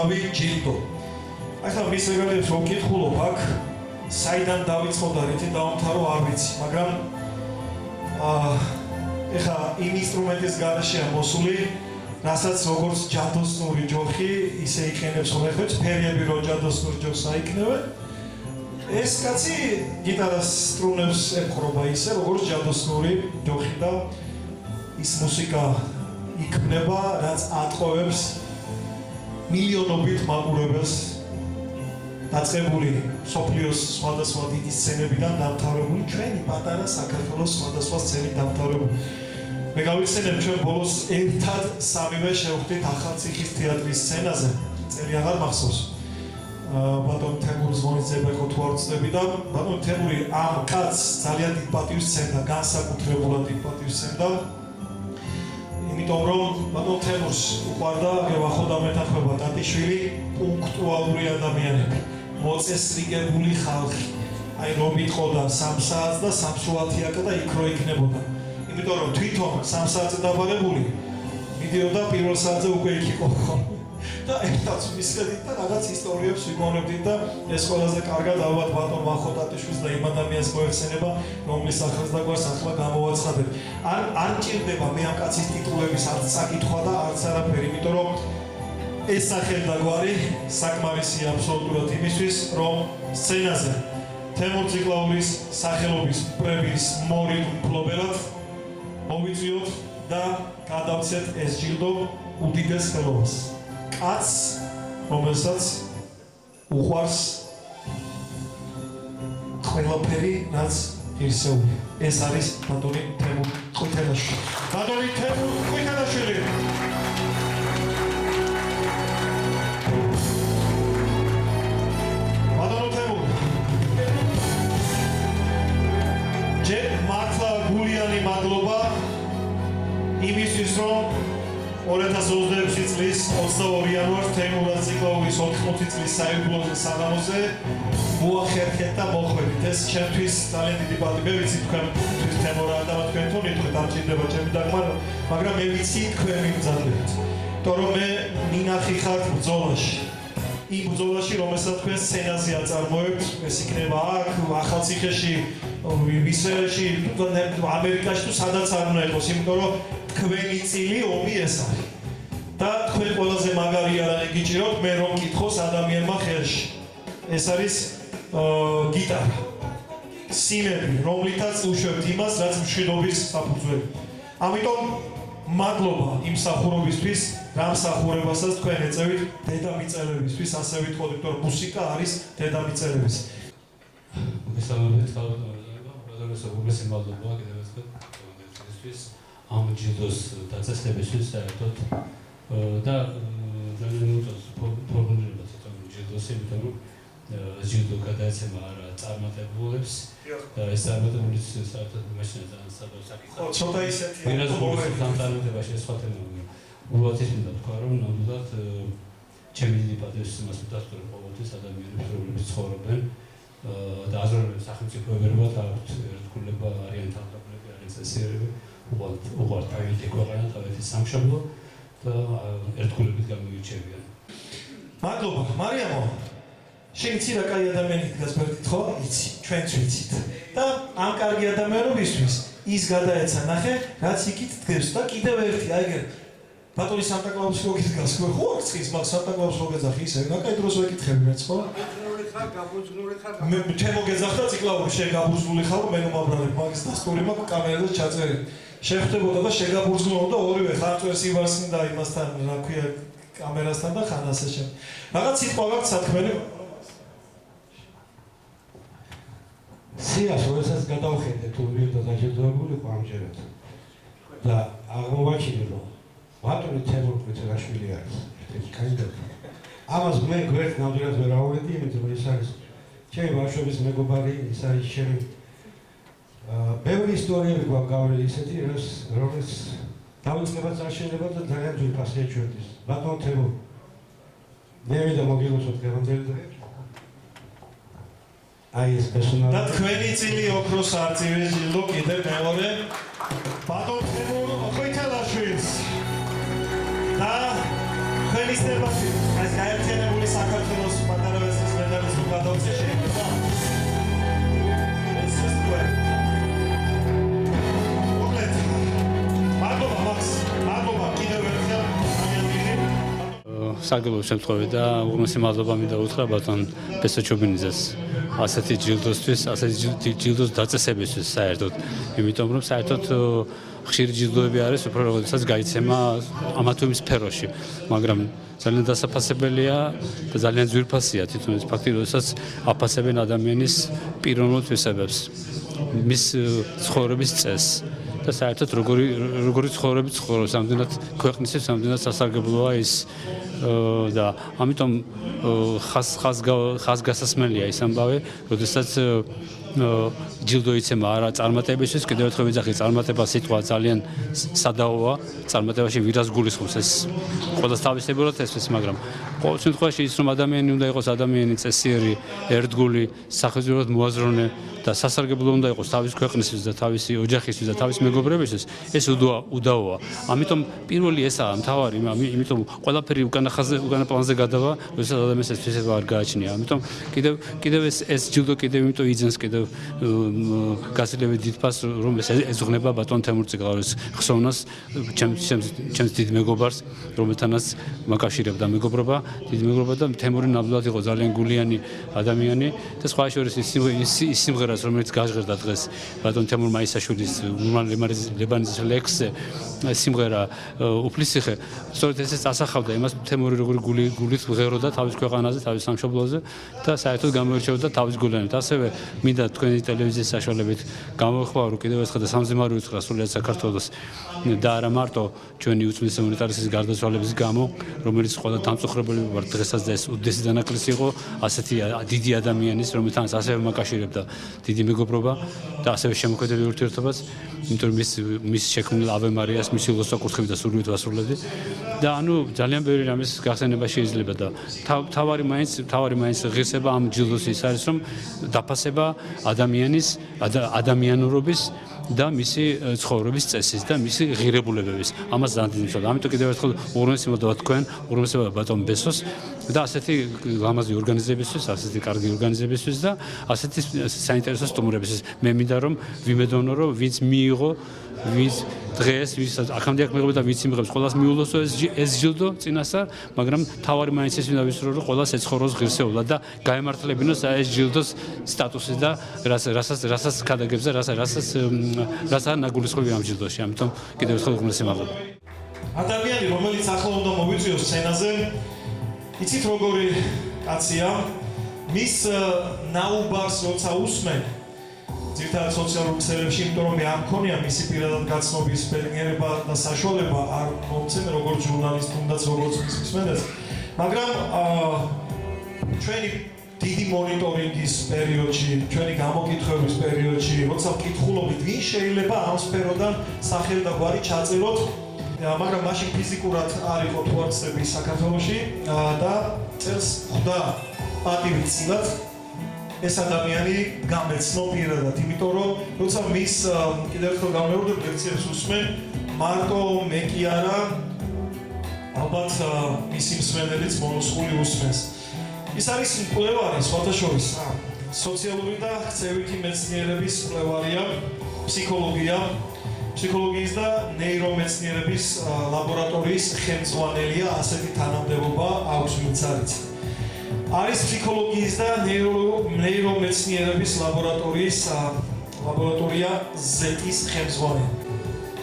უამრავი ჯილდო. ახლა მის რეგალებს რომ ვკითხულობ აქ საიდან დავიწყო და რითი დავამთავრო არ ვიცი, მაგრამ ეხლა იმ ინსტრუმენტის გარეშეა მოსული, რასაც როგორც ჯადოსნური ჯოხი ისე იყენებს ხოლმე ფერიები რო ჯადოსნურ ჯოხს აიქნევენ. ეს კაცი გიტარას სტრუნებს ემხრობა ისე როგორც ჯადოსნური ჯოხი და ის მუსიკა იქმნება, რაც ატყოვებს მილიონობით მაყურებელს დაწყებული სოფლიოს სხვადასხვა დიდი სცენებიდან დამთავრებული ჩვენი პატარა საქართველოს სხვადასხვა სცენით დამთავრებული. მე გავიხსენებ ჩვენ ბოლოს ერთად სამივე შევხვდით ახალციხის თეატრის სცენაზე, წელი აღარ მახსოვს. ბატონ თემურ ზვონიძე თუ არ ვწდები და ბატონ თემური ამ კაცს ძალიან დიდ პატივს სცემდა, განსაკუთრებულად დიდ პატივს სცემდა. იმიტომ რომ ბატონ თემურს უყვარდა გევახო და მეთანხმება ტატიშვილი პუნქტუალური ადამიანები. მოწესრიგებული ხალხი. აი რომ იტყოდა 3 საათს და 3:30 და იქ რო იქნებოდა. იმიტომ რომ თვითონ 3 საათზე დაბარებული მიდიოდა პირველ საათზე უკვე იქ იყო ხოლმე. და ერთად მისხედით და რაღაც ისტორიებს ვიგონებდით და ეს ყველაზე კარგად ალბათ ბატონ ვახო ტატიშვილს და იმ ადამიანს მოეხსენება, რომლის სახელს და გვარს ახლა გამოვაცხადებ. არ მჭირდება მე ამ კაცის ტიტულების არც საკითხვა და არც არაფერი, იმიტომ რომ ეს სახელი და გვარი საკმარისია აბსოლუტურად იმისთვის, რომ სცენაზე თემურ ციკლაურის სახელობის პრემიის მორიგ მფლობელად მოვიწვიოთ და გადავცეთ ეს ჯილდო უდიდეს ხელობას. კაცს, რომელსაც უყვარს ყველაფერი, რაც ღირსეული. ეს არის ბატონი თემურ ყვითელაშვილი. ბატონი თემურ ყვითელაშვილი. ბატონო თემურ. ჯერ მართლა გულიანი მადლობა იმისთვის, რომ 2026 წლის 22 იანვარს თემურაზ ციკლაურის 80 წლის საიუბილეო საღამოზე მოახერხეთ და მოხვედით. ეს ჩემთვის ძალიან დიდი პატივია, ვიცი თქვენ თემურაა და თქვენ თვითონ იტყვით არ ჭირდება ჩემი დაგმარება, მაგრამ მე ვიცი თქვენ მიმზადებით. იმიტომ რომ მე მინახი ხართ ბრძოლაში. იმ ბრძოლაში, რომელსაც თქვენ სცენაზე აწარმოებთ, ეს იქნება აქ, ახალციხეში, ისრაელში, ამერიკაში თუ სადაც არ უნდა იყოს, იმიტომ რომ თქვენი წილი ომი ეს არის. და თქვენ ყველაზე მაგარი არანი გიჭიროთ, მე რომ მკითხოს ადამიანმა ხელში. ეს არის გიტარა. სიმები, რომლითაც უშვებთ იმას, რაც მშვიდობის საფუძველი. ამიტომ მადლობა იმ მსახურობისთვის, რა მსახურებასაც თქვენ ეწევით დედამიწელებისთვის, ასე ვითხოვთ, რომ მუსიკა არის დედამიწელების. მოგესალმებით, უგულესი მადლობა კიდევ ერთხელ ამ ჯილდოს დაწესებისთვის საერთოდ და ძალიან უწევს პრობლემებად ცოტა ჯილდოს, იმიტომ რომ ჯილდო გადაეცემა არა წარმატებულებს და ეს წარმატებულიც საერთოდ მაშინ ძალიან სადავ საკითხია. ცოტა ისეთი ვირაზღულის დამტანებაში ეს სხვა თემაა. უბრალოდ მინდა თქვა, რომ ნამდვილად ჩემი დიდი პატივს იმას ვდასწრებ ყოველთვის ადამიანებს, რომლებიც ცხოვრობენ და აზროვნებს სახელმწიფოებრივად აქვთ ერთგულება, არიან თანხმდაბლები, არიან წესიერები, უყვართ თავიანთი ქვეყანა, თავიანთი სამშობლო და ერთგულებით გამოირჩევიან. მადლობა, მარიამო. შენ იცი რა კაი ადამიანი დგას გვერდით, ხო? იცი, ჩვენც ვიცით. და ამ კარგი ადამიანებისთვის ის გადაეცა ნახე, რაც იქით დგებს და კიდევ ერთი, აი ეგ ბატონი სანტა-კლაუსი რო გიდგას, ხო არ ცხის, მაგ სანტა-კლაუსი რო გეძახი ისე, რა კაი დროს ვეკითხები მეც, ხო? გაბუზგული ხარ. მე ჩემ მოგეძახდა ციკლაური, შენ გაბუზგული ხარ, მე ნომაბრალებ, მაგის დასტური მაქვს კამერაზე ჩაწერილი. შეხვდებოდა და შეგაბუზგულობდა ორივე ხარწვეს ივარსკი და იმასთან, რა ქვია, კამერასთან და ხან ასე შემდეგ. რაღაც სიტყვა გაქვს სათქმელი. სიას როდესაც გადავხედე თუ ვიდეო დაჯილდოებული იყო ამჯერად და აღმოვაჩინე რომ ბატონი თემურ ყვითელაშვილი არის ერთ-ერთი კანდიდატი. ამას მე გვერდ ნამდვილად ვერ ავედი, იმიტომ რომ ეს არის ჩემი ბავშვობის მეგობარი, ეს არის ჩემი ბევრი ისტორიები გვაქვს გავლილი ისეთი, რომელიც დავიწყებაც არ შეიძლება და ძალიან ძვირფასი ეჩვენდის. ბატონ თემურ, მე მინდა მოგილოცოთ გამდელი დღე. აი ეს პერსონალი და თქვენი წილი ოქროს არწივი ჯილდო კიდევ მეორე ბატონ თემურ ყვითელაშვილს და ხელისებაში გაერთიანებული საქართველოს პატარა ვესის მედალის თუ გადავწე შეიძლება. ეს ის თქვენ. მოგეთ. მადლობა მაქს. მადლობა კიდევ ერთხელ ძალიან დიდი. საგებო შემთხვევით და უღრმესი მადლობა მინდა უთხრა ბატონ ბესოჩობინიძეს ასეთი ჯილდოსთვის, ასეთი ჯილდოს დაწესებისთვის საერთოდ, იმიტომ რომ საერთოდ ხშირი ჯილდოები არის უფრო როდესაც გაიცემა ამა თუ იმ სფეროში, მაგრამ ძალიან დასაფასებელია და ძალიან ძვირფასია თვითონ ეს ფაქტი, როდესაც აფასებენ ადამიანის პიროვნულ თვისებებს, მის ცხოვრების წესს და საერთოდ როგორი ცხოვრებით ცხოვრობს, ამდენად ქვეყნისთვის, ამდენად სასარგებლოა ის და ამიტომ ხაზგასასმელია ის ამბავი, როდესაც ჯილდო იცემა არა წარმატებისთვის, კიდევ ერთხელ ვიძახი, წარმატება სიტყვა ძალიან სადაოა, წარმატებაში ვირას გულისხმობს ეს ყველას თავისებურად ესպես, მაგრამ ყოველ შემთხვევაში ის რომ ადამიანი უნდა იყოს ადამიანი წესიერი, ერთგული, სახელმწიფოდ მოაზროვნე და სასარგებლო უნდა იყოს თავის ქვეყნისთვის და თავისი ოჯახისთვის და თავის მეგობრებისთვის, ეს უდაოა. ამიტომ პირველი ესაა მთავარი, იმიტომ ყველაფერი უკანა პლანზე გადავა, როდესაც ადამიანს ეს თვისება არ გააჩნია. ამიტომ კიდევ ეს ჯილდო კიდევ იმიტომ იძენს კიდევ გასილებით დიდ ფასს, რომ ეს ეძღვნება ბატონ თემურ წიგაურის ხსოვნას, ჩემს დიდ მეგობარს, რომელთანაც მაკავშირებდა მეგობრობა, დიდი მეგობრობა და თემური ნამდვილად იყო ძალიან გულიანი ადამიანი და სხვა შორის ის სიმღერას, რომელიც გაჟღერდა დღეს ბატონ თემურ მაისაშვილის ლებანიზის ლექსზე, სიმღერა უფლისციხე, სწორედ ესეც ასახავდა იმას, თემური როგორი გულით ღეროდა თავის ქვეყანაზე, თავის სამშობლოზე და საერთოდ გამოირჩეოდა თავის გულიანით. ასევე მინდა თქვენი ტელევიზიის საშუალებით გამოვხმარო კიდევ ერთხელ და სამზიმარო უთხრა სრულიად საქართველოს და არა მარტო ჩვენი უწმიდესი მონეტარისტის გარდაცვალების გამო, რომელიც ყველა დამწუხრებელი ვარ დღესაც და ეს უდიდესი დანაკლისი იყო ასეთი დიდი ადამიანის, რომელთანაც ასევე მაკავშირებდა დიდი მეგობრობა და ასევე შემოქმედები ურთიერთობაც, იმიტომ რომ მის შექმნილ ავე მარიას მისი ლოცვა-კურთხევი და სურვით ვასრულებდი და ძალიან ბევრი რამის გახსენება შეიძლება და თავარი მაინც ღირსება ამ ჯილდოს ის არის, რომ დაფასება ადამიანურობის და მისი ცხოვრების წესის და მისი ღირებულებების. ამას ძალიან დიდი მნიშვნელობა. ამიტომ კიდევ ერთხელ უღრმესი მადლობა თქვენ, უღრმესი მადლობა ბატონ ბესოს და ასეთი ლამაზი ორგანიზებისთვის, ასეთი კარგი ორგანიზებისთვის და ასეთი საინტერესო სტუმრებისთვის. მე მინდა რომ ვიმედოვნო, რომ ვინც მიიღო, ვინც დღეს, ვის აქამდე აქ მეღებდა ვინც იმღებს, ყველას მიულოსო ეს ჯილდო წინასწარ, მაგრამ თავარი მაინც ის მინდა ვისურვო, რომ ყველას ეცხოვროს ღირსეულად და გაემართლებინოს ეს ჯილდოს სტატუსი და რასაც ქადაგებს და რასაც ნაგულისხმობი ამ ჯილდოში. ამიტომ კიდევ ერთხელ უღრმესი მადლობა. ადამიანი, რომელიც ახლა უნდა მოვიწვიოს სცენაზე, იცით როგორი კაცია, მის ნაუბარს როცა usmen ძირითადად სოციალურ ქსელებში, იმიტომ რომ მე არ მქონია მისი პირადად გაცნობის ბედნიერება და საშუალება არ მომცემ როგორც ჟურნალისტ, თუნდაც როგორც მსმენელს, მაგრამ ჩვენი დიდი მონიტორინგის პერიოდში, ჩვენი გამოკითხვების პერიოდში, როცა ვკითხულობთ, ვინ შეიძლება ამ სფეროდან სახელი და გვარი ჩაწეროთ, მაგრამ მაშინ ფიზიკურად არ იყო თვალწები საქართველოში და წელს ხვდა პატივით წილად ეს ადამიანი გამეცნო პირადად, იმიტომ რომ როცა მის კიდევ ერთხელ გამეორდებ ლექციებს უსმენ, მარტო მე კი არა, ალბათ მისი მსმენელიც მონოსხული უსმენს. ის არის მკვლევარი, სხვათა შორის, სოციალური და ქცევითი მეცნიერების მკვლევარია, ფსიქოლოგიის და ნეირომეცნიერების ლაბორატორიის ხელმძღვანელია, ასეთი თანამდებობა აქვს ვინც არის. არის ფსიქოლოგიის და ნეირომეცნიერების ლაბორატორია Z-ის ხელმძღვანელი.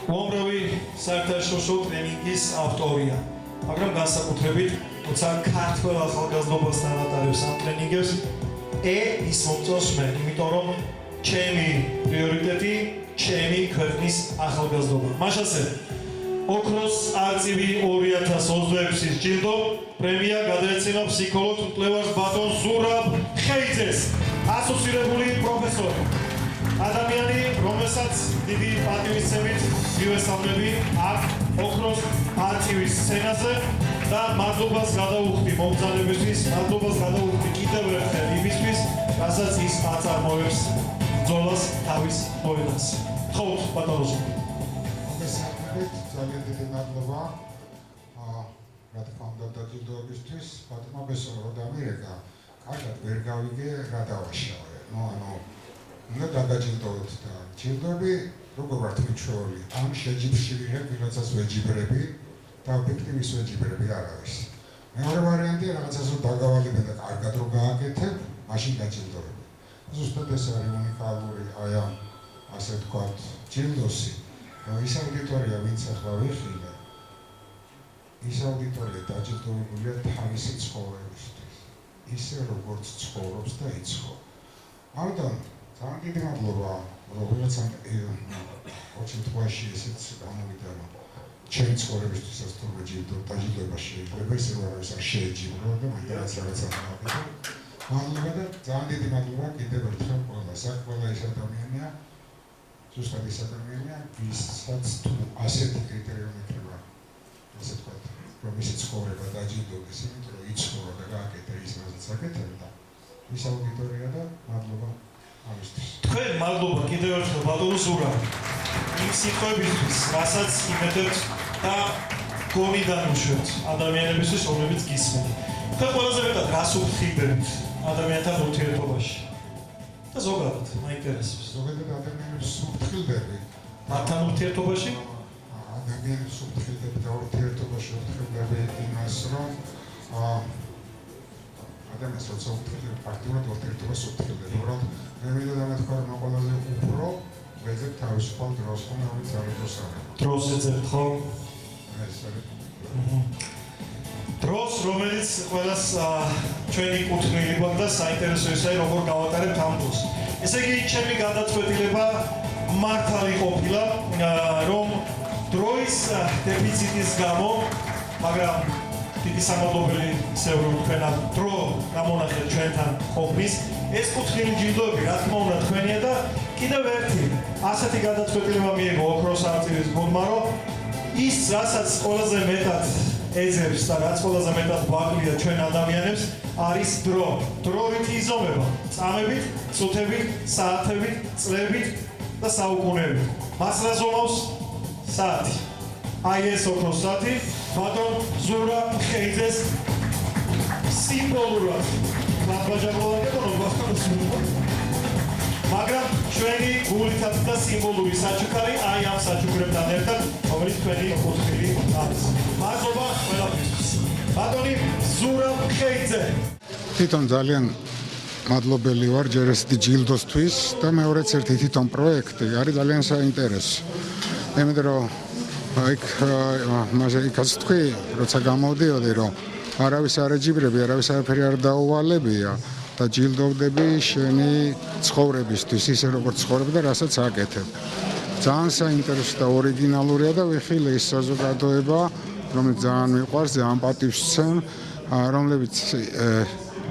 უამრავი საერთაშორისო ტრენინგის ავტორია, მაგრამ განსაკუთრებით როცა ქართველ ახალგაზრდობასთან ატარებს ამ ტრენინგებს, ის მომწონს მე, იმიტომ რომ ჩემი პრიორიტეტი, ჩემი ქვეყნის ახალგაზრდობა. მაშასე ოქროს არწივი 2026-ის ჯილდო პრემია გადაეცემა ფსიქოლოგ მკვლევარს ბატონ ზურაბ ხეიძეს, ასოცირებული პროფესორი. ადამიანი, რომელსაც დიდი პატივისცემით მივესალმები აქ ოქროს არწივის სცენაზე და მადლობას გადავუხდი მომბრძანებისთვის, მადლობას გადავუხდი კიდევ ერთხელ იმისთვის, რასაც ის აწარმოებს ბრძოლას თავის მოედანს. ხოვთ ბატონო. ძალიან დიდი მადლობა. რა თქმა უნდა დაჯილდოებისთვის ბატონმა ბესო დამირეკა კარგად ვერ გავიგე რა დავაშავე უნდა დაგაჯილდოვოთ და ჯილდოები როგორ ვართ მიჩვეული ან შეჯიბრში ვიღებ ვიღაცას ვეჯიბრები და ობიექტივის ვეჯიბრები არავის მეორე ვარიანტია რაღაცას რომ დაგავალებენ და კარგად რომ გააკეთებ მაშინ გაჯილდოები ზუსტად ეს არის უნიკალური აი ამ ასე ვთქვათ ჯილდოსი ის აუდიტორია ვინც ახლა ვიხილე ის აუდიტორია დაჯილდოებულია თავისი ცხოვრებისთვის ისე როგორც ცხოვრობს და იცხოვ ამიტომ ძალიან დიდი მადლობა რომ ვიღაცა ოჩიტყვაში ესეც გამოვიდა რომ ჩემი ცხოვრებისთვისაც თუ დაჯილდოება შეიძლება ისე რომ არავის არ შეეჯიბრო და მაგას რაღაცა გავაკეთე მადლობა და ძალიან დიდი მადლობა კიდევ ერთხელ ყველას აქ ყველა ის ადამიანია ზუსტად ის ადამიანია ვისაც თუ ასეთი კრიტერიუმი ექნება ასე ვთქვათ რომ ისე ცხოვრება დაჯილდოდეს იმიტომ რომ იცხოვრო და გააკეთა ის რასაც აკეთებდა ის აუდიტორია და მადლობა ამისთვის თქვენ მადლობა კიდევ ერთხელ ბატონო ზურა იმ სიტყვებისთვის რასაც იმედებთ და გონიდან უშვებთ ადამიანებისთვის რომლებიც გისმენთ თქვენ ყველაზე მეტად რას უფრთხილდებთ ადამიანთან ურთიერთობაში და ზოგადად მაინტერესებს ზოგადად ადამიანებს უფრთხილდები მათთან ურთიერთობაში ადამიანებს უფრთხილდები და ურთიერთობაში უფრთხილდები იმას რომ ადამიანს როცა უფრთხილდები პარტიულად ურთიერთობას უფრთხილდები უბრალოდ მე მინდა დამეთქვა რომ ყველაზე უფრო ვეძებ თავისუფალ დროს ხომ რომელიც არ იყოს დროს ეძებთ ხო? ეს არის დროს რომელიც ყველას ჩვენი კუთვნილი გვაქვს და საინტერესო ისაა როგორ გავატარებთ ამ დროს ესე იგი ჩემი გადაწყვეტილება მართალი ყოფილა რომ დროის დეფიციტის გამო მაგრამ დიდი სამადლობელი ისევ რომ თქვენა დრო გამონახეთ ჩვენთან ყოფნის ეს კუთვნილი ჯილდოები რა თქმა უნდა თქვენია და კიდევ ერთი ასეთი გადაწყვეტილება მიიღო ოქროს არწივის გუნდმა რომ ის რასაც ყველაზე მეტად ეძებს და რაც ყველაზე მეტად გვაკლია ჩვენ ადამიანებს არის დრო. დრო რითი იზომება? წამებით, წუთებით, საათებით, წლებით და საუკუნეებით. მას რა ზომავს? საათი. აი ეს ოქროს საათი ბატონ ზურა ხეიძეს სიმბოლურად მაგრამ ჩვენი გულითაც და სიმბოლური საჩუქარი აი ამ საჩუქრებთან ერთად რომელიც თქვენი კუთვნილი არის. მადლობა ყველაფერთვის. ბატონი ზურა ხეიძე. თვითონ ძალიან მადლობელი ვარ ჯერ ესეთი ჯილდოსთვის და მეორეც ერთი თვითონ პროექტი არის ძალიან საინტერესო. იმიტომ რომ იქაც თქვი როცა გამოვდიოდი რომ არავის არ ეჯიბრები, არავის არაფერი არ დაუვალებია და ჯილდოვდები შენი ცხოვრებისთვის, ისე როგორც ცხოვრებ და რასაც აკეთებ. ძალიან საინტერესო და ორიგინალურია და ვიხილე ის საზოგადოება, რომელიც ძალიან მიყვარს, ძალიან პატივს ვცემ, რომლებიც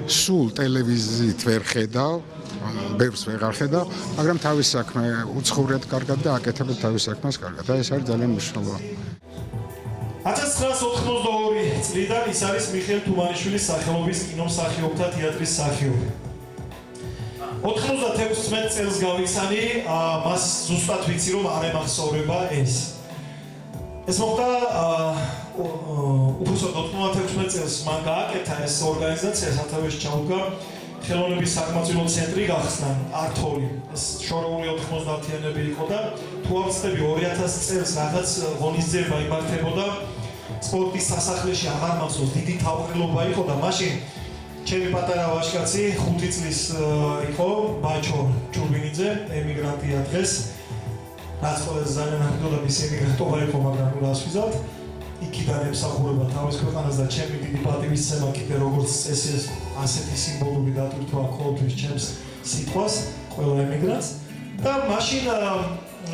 სულ ტელევიზიით ვერ ხედავ, ბევრს ვეღარ ხედავ, მაგრამ თავის საქმე უცხოვრიათ კარგად და აკეთებენ თავის საქმეს კარგად. და ეს არის ძალიან მნიშვნელოვანი. 1992 წლიდან ის არის მიხეილ თუმანიშვილის სახელობის კინომსახიობთა თეატრის მსახიობი. 96 წელს გავიცანი, მას ზუსტად ვიცი რომ არ ემახსოვრება ეს. ეს მოხდა უბრალოდ 96 წელს მან გააკეთა ეს ორგანიზაცია სათავეში ჩაუდგა ხელოვნების საკმაწერო ცენტრი გახსნა ართოლი. ეს შორეული 90-იანები იყო და თუ არ ვცდები 2000 წელს რაღაც ღონისძიება იმართებოდა სპორტის სასახლეში აღარ მახსოვს დიდი თავყრილობა იყო და მაშინ ჩემი პატარა ვაჟკაცი 5 წლის იყო ბაჩო ჭურბინიძე ემიგრანტია დღეს რაც ყველაზე ძალიან ამდოდა მის ემიგრანტობა იყო მაგრამ რას ვიზავთ იქიდან ემსახურება თავის ქვეყანას და ჩემი დიდი პატივისცემა კიდე როგორც წესი ასეთი სიმბოლური დატვირთვა ყოველთვის ჩემს სიტყვას ყველა ემიგრანტს და მაშინ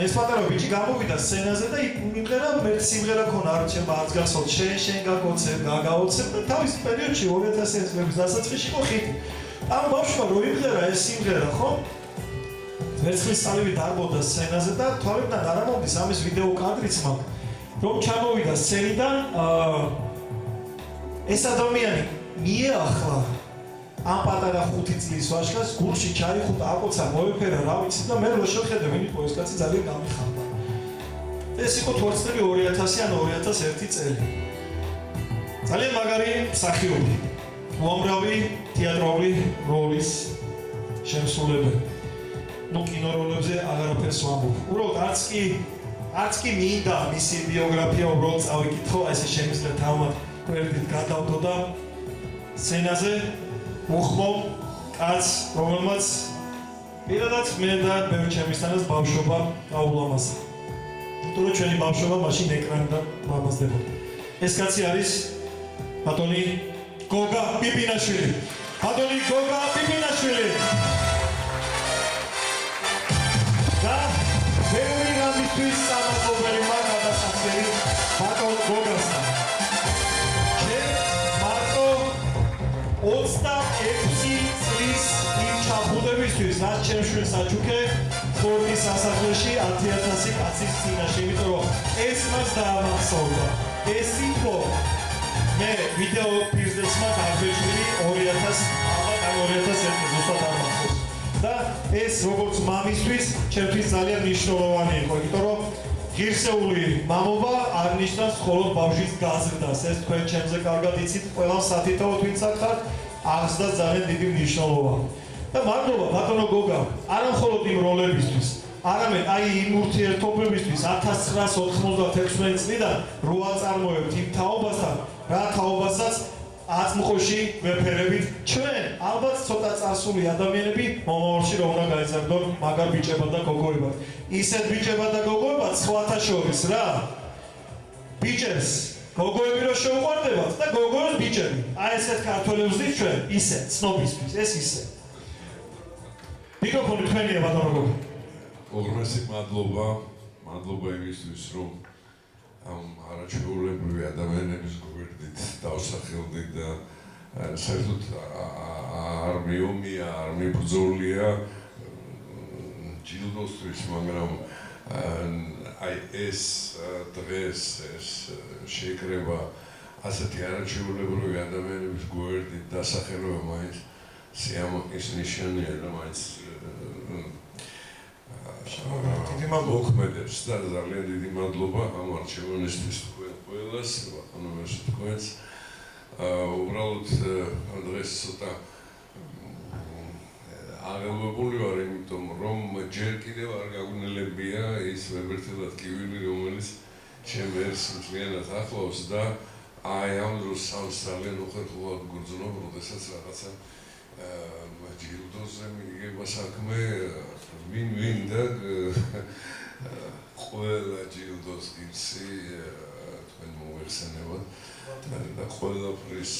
ეს პატარა ბიჭი გამოვიდა სცენაზე და იმღერა მერტ სიმღერა ქონა არ ჩემ არც გახსოვთ შენ გაგოცებ გაგაოცებ და თავის პერიოდში 2000 წლების დასაწყისში იყო ხიტი ამ ბავშვმა რო იმღერა ეს სიმღერა ხო ვერცხლის სალივი დარბოდა სცენაზე და თვალებიდან არ ამოდის ამის ვიდეო კადრიც მაქვს რომ ჩამოვიდა სცენიდან ეს ადამიანი მიეახლა ამ პატარა 5 წლის ვაჟკაცს გულში ჩაიხუტა აკოცა მოიფერა რა ვიცი და მე რო შეხედე ვინ იყო ეს კაცი ძალიან გამიხარდა ეს იყო თორცნები 2000 ან 2001 წელი ძალიან მაგარი მსახიობი, უამრავი თეატრალური როლის შემსრულებელი. ნუ კინო როლებზე აღარაფერს ვამბობ. უბრალოდ არც კი მინდა მისი ბიოგრაფია უბრალოდ წავიკითხო, ესე შემიძლია თავად გვერდით გადავდო და სცენაზე უხმობ კაცს, რომელმაც პირადად მე და ბევრი ჩემისთანაც ბავშვობა გაულამაზა. იმიტომ რომ ჩვენი ბავშვობა მაშინ ეკრანიდან მომასდებოდა. ეს კაცი არის ბატონი გოგა პიპინაშვილი. ბატონი გოგა პიპინაშვილი. და ბევრი რამისთვის სამაძლებელი ვარ გადასახდელი ბატონ გოგასთან. მარტო 26 წლის იმ ჩამბუდებისთვის, რაც ჩემს შვილს აჩუქე სპორტის სასახლეში 10,000 კაცის წინაშე, იმიტომ რომ ეს მას დაამახსოვრდა. ეს იყო მე ვიდეო პირზეცმა დაგვეჭვილი 2001 ზუსტად არ მახსოვს. და ეს როგორც მამისთვის ჩემთვის ძალიან მნიშვნელოვანი იყო, იმიტომ რომ ღირსეული მამობა არ ნიშნავს მხოლოდ ბავშვის გაზრდას. ეს თქვენ ჩემზე კარგად იცით, ყველა სათითაოდ ვინც აქ ხართ, აღზრდა ძალიან დიდი მნიშვნელობა. და მადლობა ბატონო გოგა, არა მხოლოდ იმ როლებისთვის, არამედ აი იმ ურთიერთობებისთვის 1996 წლიდან რო აწარმოებთ იმ თაობასთან, რა თაობასაც აწმყოში გვეფერებით ჩვენ ალბათ ცოტა წარსული ადამიანები მომავალში რომ უნდა გაიზარდონ მაგარ ბიჭებად და გოგოებად. ისეთ ბიჭებად და გოგოებად სხვათა შორის რა. ბიჭებს გოგოები რო შეუყვარდებათ და გოგოებს ბიჭები. აი ესეთ ქართველებს ვზით ჩვენ ისე ცნობისთვის, ეს ისე. მიკროფონი თქვენია ბატონო გოგო. უღრმესი მადლობა იმისთვის, რომ ამ არაჩვეულებრივი ადამიანების გვერდით დავსახელდით და საერთოდ არ მიომია, არ მიბრძოლია ჯილდოსთვის, მაგრამ აი ეს დღეს ეს შეკრება ასეთი არაჩვეულებრივი ადამიანების გვერდით დასახელება მაინც სიამაყის ნიშანია და მაინც მოქმედებს და ძალიან დიდი მადლობა ამ არჩევანისთვის თქვენ ყველას, ბატონოს თქვენს. უბრალოდ დღეს ცოტა აღელვებული ვარ, იმიტომ რომ ჯერ კიდევ არ გაგვინელებია ის ვებერთელად კივილი, რომელიც ჩემ ერს მთლიანად ახლავს და აი ამ დროს სავს ძალიან უხერხულად გრძნობ, როდესაც რაღაცა ჯილდოზე მიიღება საქმე, ვინ და ყველა ჯილდოს გიცი თქვენ მოიხსენებათ და ყველაფრის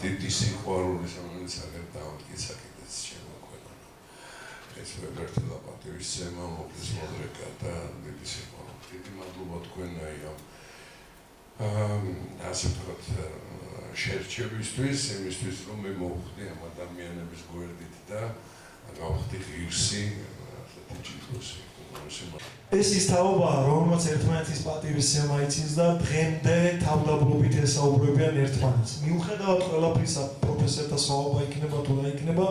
დიდი სიყვარულის რომელიც აღარ დავამტკიცა კიდეც ჩემო ქვეყანა. ეს ვებერთელა პატივისცემა, მოგლის მოდრეკა და დიდი სიყვარული. დიდი მადლობა თქვენ აი ასე ვთქვათ შერჩევისთვის, იმისთვის რომ მე მოვხდი ამ ადამიანების გვერდით და გავხდი ღირსი ასეთი ჯილდოსი. ეს ის თაობაა, რომელმაც ერთმანეთის პატივისცემა იცის და დღემდე თავდაბლობით ესაუბრებიან ერთმანეთს. მიუხედავად ყველაფრისა, პროფესორთა საუბარი იქნება თუ რა იქნება,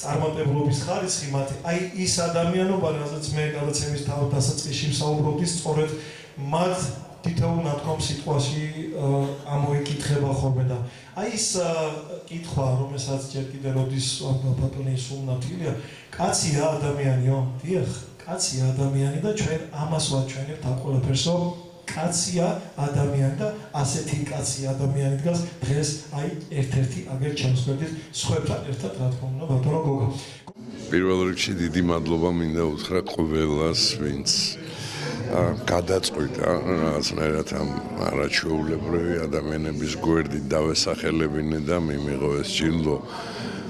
წარმატებლობის ხარისხი მათი, აი ის ადამიანობა, რაზეც მე გადაცემის დასაწყისში ვსაუბრობდი, სწორედ მათ თითოეულ ნათქვამ სიტყვაში ამოიკითხება ხოლმე და აი ის კითხვა, რომელსაც ჯერ კიდევ როდის ბატონი სულნათილია, კაცია ადამიანიო? დიახ, კაცია ადამიანი და ჩვენ ამას ვაჩვენებთ ამ ყველაფერსო, კაცია ადამიანი და ასეთი კაცი ადამიანი დგას დღეს აი ერთ-ერთი აგერ ჩემს გვერდით სხვებთან ერთად რა თქმა უნდა ბატონო გოგო. პირველ რიგში დიდი მადლობა მინდა უთხრა ყველას, ვინც გადაწყვიტა რაღაცნაირად ამ არაჩვეულებრივი ადამიანების გვერდით დავესახელებინე და მიმიღო ეს ჯილდო.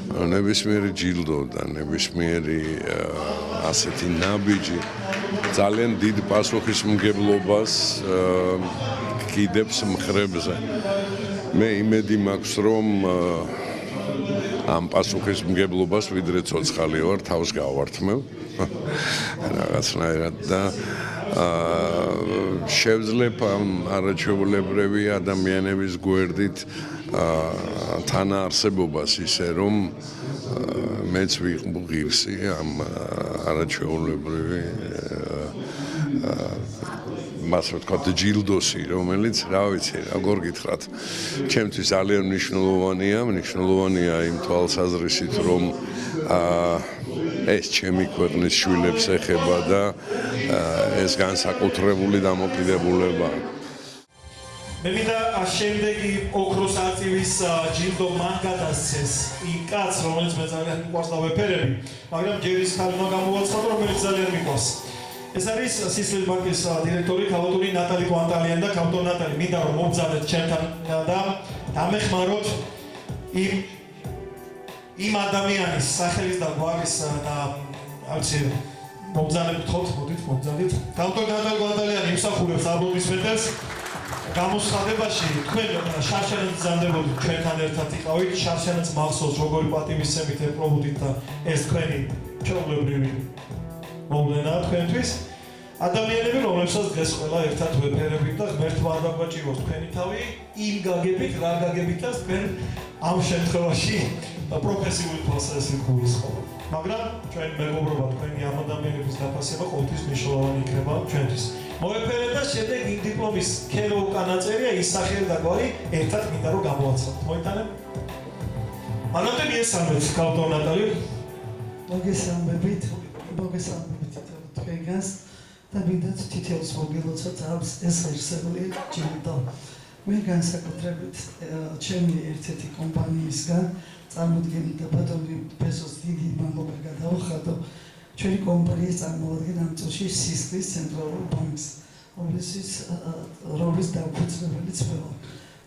ნებისმიერი ჯილდო და ნებისმიერი ასეთი ნაბიჯი ძალიან დიდ პასუხისმგებლობას კიდებს მხრებზე. მე იმედი მაქვს, რომ ამ პასუხისმგებლობას ვიდრე ცოცხალი ვარ, თავს გავართმევ რაღაცნაირად და შევძლებ ამ არაჩვეულებრივი ადამიანების გვერდით თანაარსებობას ისე რომ მეც ვიყო ღირსი ამ არაჩვეულებრივი ასე ვთქვათ, ჯილდოსი, რომელიც, რა ვიცი, როგორ გითხრათ, ჩემთვის ძალიან მნიშვნელოვანია იმ თვალსაზრისით, რომ ეს ჩემი ქვეყნის შვილებს ეხება და ეს განსაკუთრებული დამოკიდებულებაა. მე მინდა შემდეგი ოქროს არწივის ჯილდო მან გადასცეს იმ კაცს, რომელიც მე ძალიან მიყვარს და ვეფერები, მაგრამ ჯერ ის ხალხმა გამოვაცხადა, რომელიც ძალიან მიყვარს. ეს არის სისხლის ბანკის დირექტორი ქალბატონი ნატალი კვანტალიანი და ქალბატონი ნატალი, მინდა რომ მოგზავნეთ ჩემთან და დამეხმაროთ იმ ადამიანის სახელის და გვარის და არცი მოგზავნებით ხოთ, მოდით მოგზავნით. ქალბატონი ნატალი კვანტალიანი იმსახურებს აბლოდისმენტებს გამოსხადებაში თქვენ შარშანაც გზანდებოდით ჩვენთან ერთად იყავით, შარშანაც მახსოვს როგორი პატივისცემით ეპყრობოდით და ეს თქვენი ჩვეულებრივი მოვლენა თქვენთვის. ადამიანები, რომლებსაც დღეს ყველა ერთად ვეფერებით და ღმერთმა არ დაგვაჭიროს თქვენი თავი იმ გაგებით, რა გაგებითაც თქვენ ამ შემთხვევაში პროფესიული თვალსაზრისით გულისხმობთ. მაგრამ ჩვენ მეგობრობა თქვენი ამ ადამიანების დაფასება ყოველთვის მნიშვნელოვანი იქნება ჩვენთვის. მოვეფერეთ და შემდეგ იმ დიპლომის ქერო უკანაწერია ის სახელი და გვარი ერთად მინდა რომ გამოვაცხადოთ. მოიტანებ? მანამდე მიესალმეთ ქალბატონ ნატალი. მოგესალმებით თქვენგანს და მინდა თითოეულს მოგილოცოთ აქვს ეს ღირსეული ჯილდო. მე განსაკუთრებით ჩემი ერთ-ერთი კომპანიისგან წარმოდგენით და ბატონი ფესოს დიდი მადლობა გადავხადო. ჩვენი კომპანია წარმოადგენს ამ წელში სისხლის ცენტრალურ ბანკს, რომლის დამფუძნებელიც ვარ.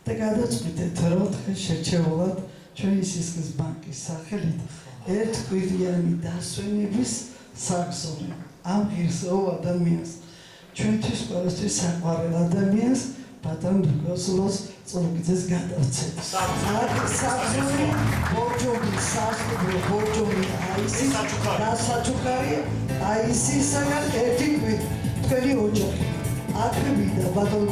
და გადაწყვიტეთ, რომ დღეს შერჩევულად ჩვენი სისხლის ბანკის სახელით ერთკვირიანი დასვენების საგზური ამ ღირსეულ ადამიანს, ჩვენთვის ყველასთვის საყვარელ ადამიანს, ბატონ ნიკოლოზ წურგიძეს გადავცეთ. საგზური ბორჯომი, სასტუმრო ბორჯომი აისი და საჩუქარი აისისაგან ერთი კვირა თქვენი ოჯახი. აქვე ბატონ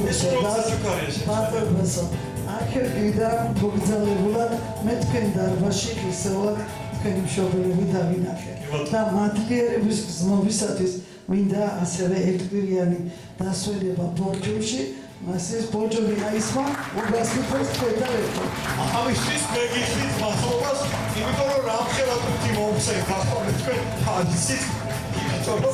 ბატონო აქედან მოგზაურებულად მე თქვენ დარბაზში ღირსეულად თქვენი მშობლები დავინახე და მადლიერების გზნობისათვის მინდა ასევე ერთკვირიანი დასვენება ბორჯომში, მასეს ბორჯომი აისმა უგასწრებს თქვენ და ერთად. ამისთვის მე გიხდით მადლობას, იმიტომ რომ რამხელა თვითი მომხსენ გასწავლეთ თქვენ თავისით.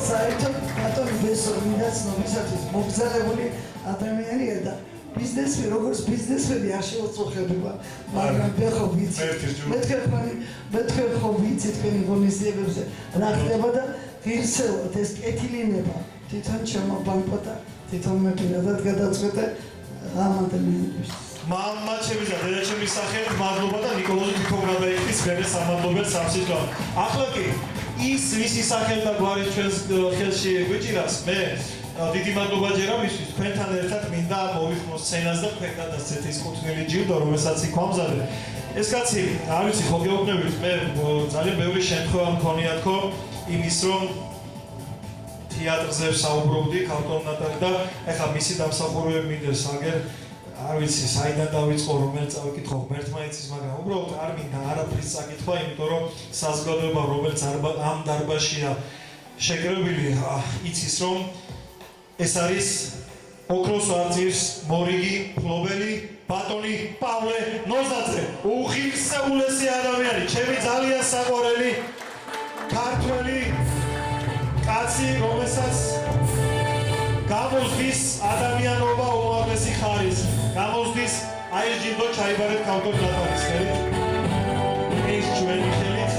საერთოდ ბატონი ბესო მინდა ცნობისათვის მოგზაურებული ადამიანია და ბიზნესი როგორც ბიზნესმენი არ შეუწუხებება, მაგრამ მე ხო ვიცი. მე თქვენ ხო ვიცი თქვენი ღონისძიებებზე რა ხდება და ღირსეულად ეს კეთილინება თვითონ ჩემო ბანკო და თვითონ მე პირადად გადაწყვეტე ამ ადამიანებს. მამაც ჩემის და დედაჩემის სახელით მადლობა და ნიკოლოზ თვითონ გადაიხდის მერე სამადლობელს სამსიტყვად. ახლა კი ის ვისი სახელი და გვარი ჩვენს ხელში გვიჭირავს, მე დიდი მადლობა ჯერა მისთვის, თქვენთან ერთად მინდა მოვიხმო სცენას და თქვენ გადასცეთ ის კუთვნილი ჯილდო, რომელსაც იქ ვამზადე. ეს კაცი, არ ვიცი, ხო გეუბნებით, მე ძალიან ბევრი შემთხვევა მქონია თქო იმის, რომ თეატრზე საუბრობდი ქალბატონ ნატალი და ეხლა მისი დამსახურებები მინდა საგერ არ ვიცი, საიდან დავიწყო, რომელიც წავიკითხო ღმერთმა იცის, მაგრამ უბრალოდ არ მინდა არაფრის წაკითხვა, იმიტომ რომ საზოგადოება, რომელიც ამ დარბაზშია შეკრებილი, იცის, რომ ეს არის ოქროს არწივის მორიგი მფლობელი ბატონი პავლე ნოზაძე, უხილსეულესი ადამიანი, ჩემი ძალიან საყვარელი ქართველი კაცი, რომელსაც გამოსდის ადამიანობა უმაღლესი ხარის, გამოსდის აი ეს ჯილდო ჩაიბარეთ ქალბატონ ნატალის ხელით, ეს ჩვენი ხელით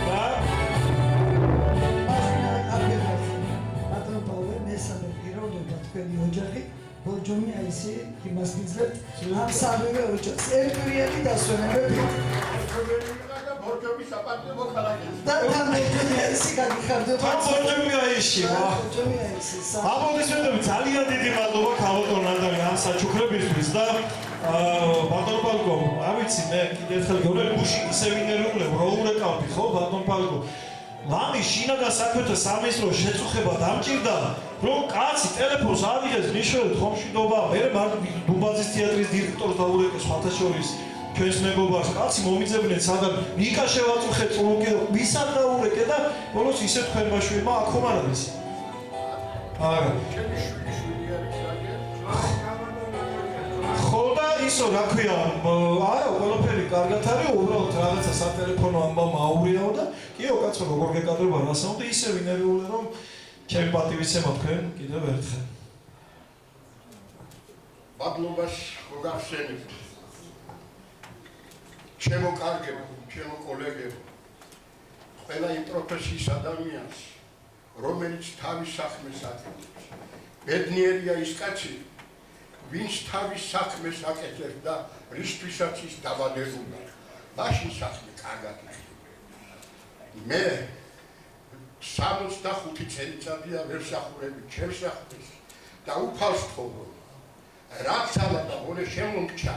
და ბატონ პავლე მესამე პიროვნება თქვენი ოჯახი ბორჯომი აისი იმას გიძლებთ ამ სამივე ოჯახს ერთკვირიანი დასვენებები და ბორჯომი აისი გაგიხარდება ბორჯომი აიში აბოდისმეტები ძალიან დიდი მადლობა ქალბატონ ნატალი ამ საჩუქრებისთვის და ბატონ პალკო, არ ვიცი მე კიდევ ერთხელ გეუბნები გუში ისე ვინერუკლებ რო ურეკავდი ხო ბატონ პალკო ლამის შინაგან საქმეთა სამინისტრო შეწუხება დამჭირდა რომ კაცი ტელეფონს აიღეს ნიშნულად ხომშვიდობა მე ბუმბაძის თეატრის დირექტორს დაურეკე სხვათა შორის ჩვენს მეგობარს კაცი მომიძებნეთ სადაც ნიკა შევაწუხეთ წულუკი ვისაც დაურეკე და ბოლოს ისე თქვენ ბაშვილმა აქ ხომ არ არის არა ხო და ისო რა ქვია არა ყველაფერი კარგად არის უბრალოდ რაღაცა სატელეფონო ამბავმა აურიაო და კიო კაცო როგორ გეკადრება რასაუნდა ისე ვინერვული რომ ჩემი პატივისცემა თქვენ კიდევ ერთხელ მადლობას მოგახსენებთ ჩემო კარგებო ჩემო კოლეგებო ყველა იმ პროფესიის ადამიანს რომელიც თავის საქმეს აკეთებს ბედნიერია ის კაცი ვინც თავის საქმეს აკეთებს და რისთვისაც ის დაბადებულა მაშინ საქმე კარგად იქნება მე 65 წელიწადია ვერ სახურები ჩემს საქმეს და უფალს ვთხოვ რაც ამა და მორე შემომჭა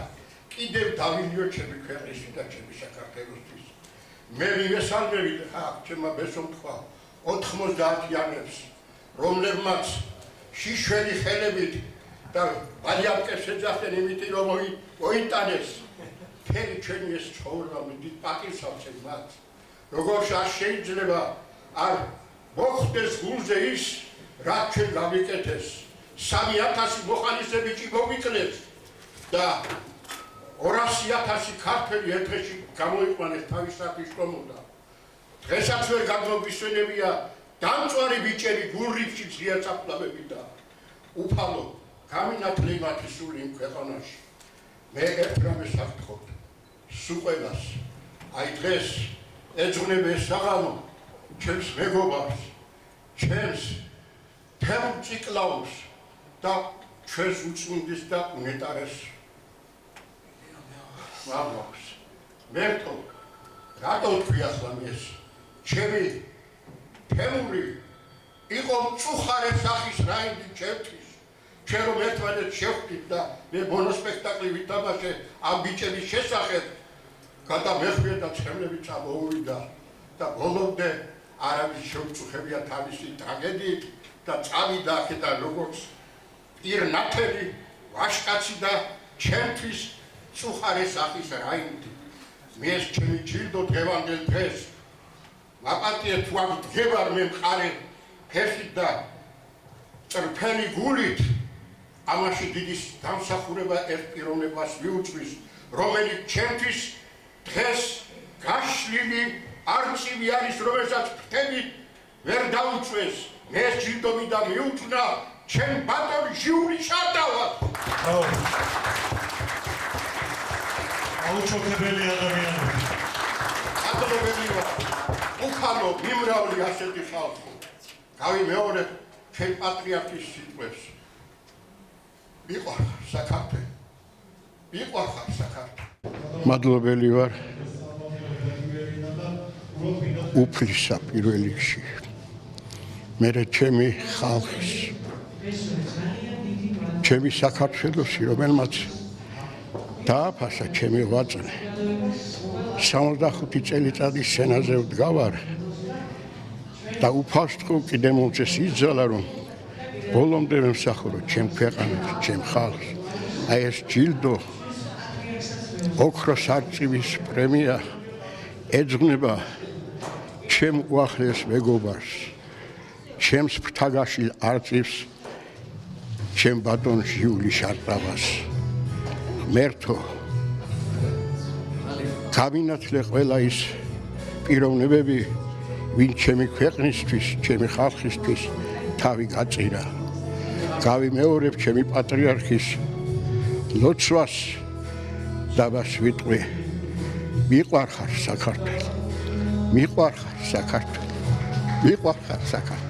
კიდევ დავილიო ჩემი ქვეყნისთვის და ჩემი საქართველოსთვის მე ვიმესალმები ხა ჩემმა ბესომ თქვა 90-იანებს რომლებმაც შიშველი ხელებით და ბალიამკებს ეძახდნენ იმითი რომ მოიტანეს მთელი ჩვენი ეს ცხოვრება მე დიდ პატივს ავცემ მათ როგორ შეიძლება არ მოხდეს გულზე ის რაც ჩვენ გავიკეთეს 3000 მოხალისე ბიჭი მოვიკლეს და 200,000 ქართველი ერთ დღეში გამოიყვანეს თავისათვის შრომოდა დღესაც ვერ გამოგვისვენებია დამწვარი ბიჭები გულრიფში ძლიერ წაფლავები და უფალო გამინათლე მათი სული იმ ქვეყანაში მე ერთ რამეს აღთხოვთ სულ ყველას აი დღეს ეძღვნებ ეს საღამო ჩემს მეგობარს ჩემს თემ ციკლაუს და ჩვენს უწმინდის და უნეტარეს მამაებს მერტო რატო თქვი ახლა ეს ჩემი თემური იყო მწუხარე სახის რაინდი ჩემთვის ჩვენ რომ ერთმანეთს შევხვდით და მე მონოსპექტაკლი ვითამაშე ამ ბიჭების შესახებ გადამეხვია და ცემლები წამოუვიდა და ბოლომდე არავის შეუწუხებია თავისი ტრაგედიით და წავიდა აქედან როგორც პირნათელი ვაშკაცი და ჩემთვის მწუხარე სახის რაინდი მე ეს ჩემი ჯილდო დღევანდელ დღეს მაპატიე თუ აქ დგებარ მე მყარე ფეხით და წრფელი გულით ამაში დიდი დამსახურება ერთ პიროვნებას მიუძღვის რომელიც ჩემთვის დღეს გაშლილი არწივი არის რომელსაც ფრთებით ვერ დაუწვეს მე ეს ჯილდო მინდა მიუთვნა ჩემ ბატონ ჟიული შარტავას აუჩოქებელი ადამიანები ადრობელია უხალო მიმრავლი ასეთი ხალხი გავიმეორებ ჩვენ პატრიარქის სიტყვებს მიყვარხარ საქართველო მიყვარხარ საქართველო მადლობელი ვარ უფლისა პირველ რიგში მერე ჩემი ხალხის ჩემი საქართველოსი რომელმაც დააფასა ჩემი ღვაწლი 65 წელიწადის სცენაზე ვდგავარ და უფალს ვთხოვ კიდე მომწეს იზალა რომ ბოლომდე ვემსახურო ჩემ ქვეყანას ჩემ ხალხს აი ეს ჯილდო ოქროს არწივის პრემია ეძღვნება ჩემ უახლეს მეგობარს ჩემს ფრთაგაშლილ არწივს ჩემ ბატონ ჟიული შარტავას მერთო გამინათლე ყველა ის პიროვნებები ვინ ჩემი ქვეყნისთვის ჩემი ხალხისთვის თავი გაწირა გავიმეორებ ჩემი პატრიარქის ლოცვას და მას ვიტყვი მიყვარხარ საქართველო მიყვარხარ საქართველო მიყვარხარ საქართველო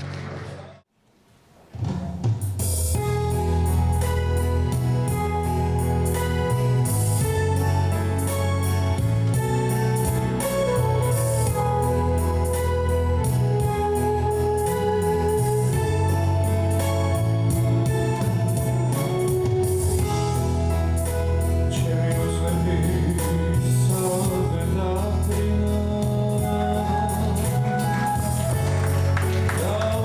Yeah.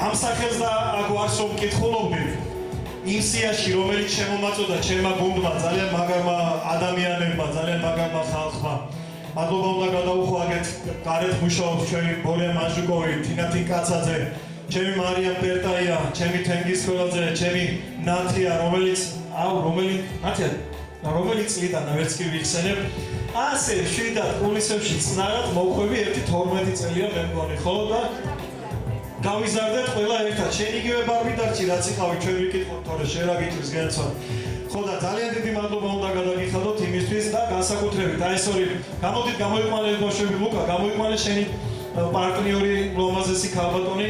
ამ სახელს და აქ ვარს რომ მკითხულობდით იმ სიაში რომელიც შემომაწოდა ჩემმა გუნდმა ძალიან მაგარმა ადამიანებმა ძალიან მაგარმა ხალხმა მადლობა უნდა გადაუხო აგეთ გარეთ მუშაობს ჩვენი ბორია მანჟუკოვი თინათი კაცაძე ჩემი მარიამ პერტაია ჩემი თენგიზ კოლაძე ჩემი ნათია რომელიც რომელიც წლიდან ვერც კი ვიხსენებ ასე შვიდად კულისებში წნარად მოხვევი 1-12 წელია მე მგონი ხო და გავიზარდეთ ყველა ერთად შენ იგივე ბარბი დარჩი რაც იყავი ჩვენ ვიკითხოთ თორე შენ რა გიჭირს გენცვა ხო და ძალიან დიდი მადლობა უნდა გადაგიხადოთ იმისთვის და განსაკუთრებით აი ეს ორი გამოდით გამოიყვანე ბავშვები ლუკა გამოიყვანე შენი პარტნიორი ლომაზესი ქალბატონი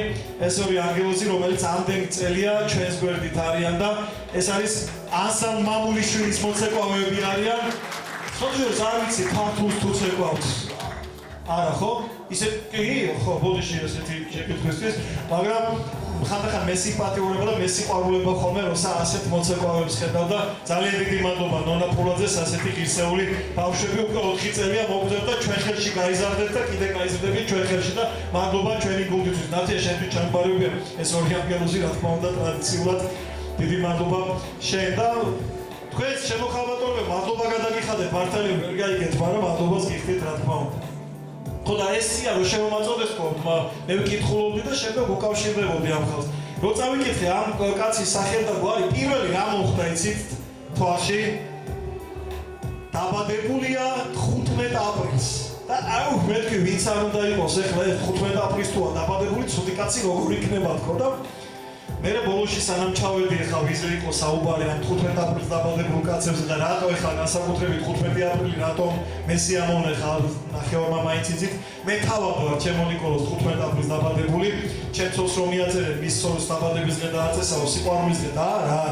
ეს ორი ანგელოზი რომელიც ამდენი წელია ჩვენს გვერდით არიან და ეს არის ანსამ მამულიშვილის მოცეკვავეები არიან სოციალს არ ვიცი ქართულს თუ ცეკვავს არა ხო ისე კი ხო ბოდიში ესეთი შეკითხვისთვის მაგრამ ხანდახან მესიმპათიურობა და მესიყვარულება ხოლმე როცა ასეთ მოცეკვავებს ხედავ და ძალიან დიდი მადლობა ნონა ფულაძეს ასეთი ღირსეული ბავშვები უკვე 4 წელია მოგზაურდა ჩვენ ხელში გაიზარდეთ და კიდე გაიზრდებით ჩვენ ხელში და მადლობა ჩვენი გუნდისთვის ნათია შენთვის ჩამბარებია ეს ორი ანგელოზი რა თქმა უნდა ტრადიციულად დიდი მადლობა შენ და თქვენს შემოხალბატონებო მადლობა გადაგიხადეთ მართალია ვერ გაიგეთ მაგრამ მადლობას გიხდით რა თქმა უნდა ხო და ეს სია რო შემომაწოდეს ხო მე ვკითხულობდი და შემდეგ უკავშირდებოდი ამ ხალხს რო წავიკითხე ამ კაცის სახელ და გვარი პირველი რა მოხდა იცით თვალში დაბადებულია 15 აპრილს და აუ მეთქი ვინც არ უნდა იყოს ეხლა 15 აპრილს თუა დაბადებული ცუდი კაცი როგორ იქნება თქო და მე ბოლოში სანამ ჩავედი ეხლა ვიზე იყო საუბარი ამ 15 აპრილს დაბადებულ კაცებზე და რატო ეხლა განსაკუთრებით 15 აპრილი რატომ მე სიამოვნე ხარ ნახევარმა მაინც იცით მე თავად ვარ ჩემო ნიკოლოს 15 აპრილს დაბადებული ჩემ ცოლს რომ მიაწერე მის ცოლს დაბადების დღე დააწესაო სიყვარულის დღე და რა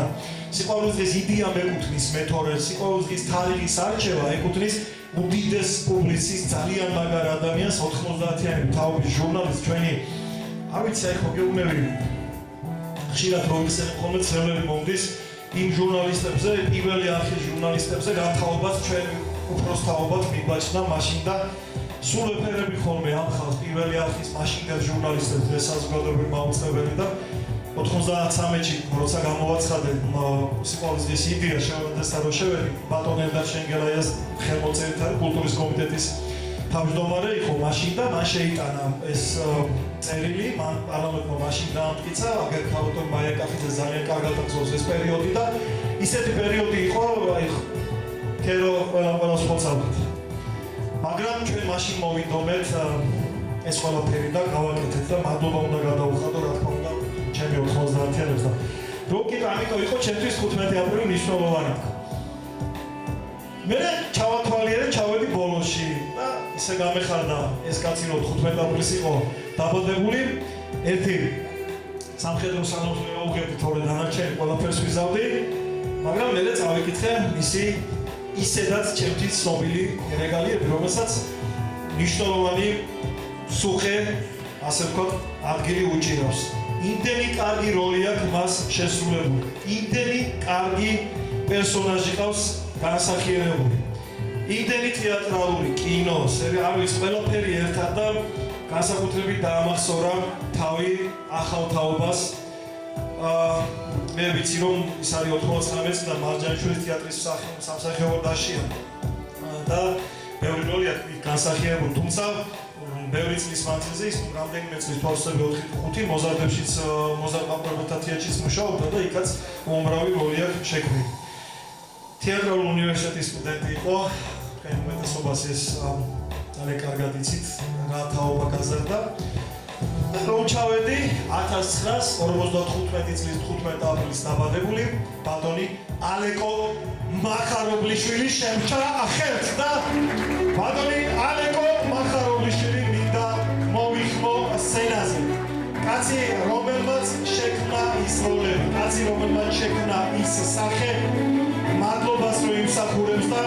სიყვარულის დღეს იდეა მეკუთვნის მეთორე სიყვარულის დღის თარიღის არჩევა ეკუთვნის უდიდეს პუბლიცის ძალიან მაგარ ადამიანს 90-იანი თაობის ჟურნალის ჩვენი არ ვიცი აი ხო გეუბნები ხშირად მოიხსენებ ხოლმე ცელები მომდის იმ ჟურნალისტებზე, პირველი არხის ჟურნალისტებზე რა თაობაც ჩვენ უფროს თაობად მიგვაჩნდა მაშინ და სულ ეფერები ხოლმე ამ ხალხს პირველი არხის მაშინდელ ჟურნალისტებს ეს საზოგადოებრივი მაუწყებელი და 93-ში როცა გამოვაცხადე სიყვარულის დღის იდეა შეუძლეს და რო შევედი ბატონ ელდარ შენგელაიას ხელმოწერითი კულტურის კომიტეტის თავმჯდომარე იყო მაშინ და მან შეიტანა ეს წერილი მან პარლამენტმა მაშინ დაამტკიცა აგერ ქალბატონ მაიაკახიძე ძალიან კარგად ახსოვს ეს პერიოდი და ისეთი პერიოდი იყო აი კერო ყველას ხოცავთ მაგრამ ჩვენ მაშინ მოვიდომეთ ეს ყველაფერი და გავაკეთეთ და მადლობა უნდა გადაუხადო რა თქმა უნდა ჩემი 90-იანებს და რო კიდე ამიტომ იყო ჩემთვის 15 აპრილი მნიშვნელოვანი მე ჩავათვალიერე ჩავედი ბოლოში და ისე გამეხარდა ეს კაცი რომ 15 აპრილს იყო დაბადებული ერთი სამხედრო სამსახური აუღებდი თორე დანარჩენი ყველაფერს ვიზავდი მაგრამ მე წავიკითხე ისი ისედაც ჩემთვის ცნობილი რეგალიები რომელსაც მნიშვნელოვანი სუხე ასე ვქოთ ადგილი უჭირავს იმდენი კარგი როლი აქვს მას შესრულებული იმდენი კარგი პერსონაჟი ყავს განსახიერებული იმდენი თეატრალური კინო არ ვიცი ყველაფერი ერთად და განსაკუთრებით დაამახსოვრა თავი ახალ თაობას მე ვიცი რომ ის არის 99 წლიდან მარჯანიშვილის თეატრის სამსახიობო დაშია და ბევრი როლი აქვს განსახიერებული თუმცა ბევრი წლის მანძილზე ის რამდენიმე წლის თვალსაჩინო 4-5 მოზარდებშიც მოზარდ თეატრშიც მუშაობდა და იქაც უმრავი როლი აქვს შექმნილი თეატრალურ უნივერსიტეტის სტუდენტი იყო თქვენ უმეტესობას ეს ძალიან კარგად იცით რა თაობა გაზარდა რომ ჩავედი 1955 წლის 15 აპრილს დაბადებული ბატონი ალეკო მახარობლიშვილი შემჭა ხელს და ბატონი ალეკო მახარობლიშვილი მინდა მოვიხმო სცენაზე კაცი რომელმაც შექმნა ის როლები კაცი რომელმაც შექმნა ის სახე მადლობას რომ იმსახურებს და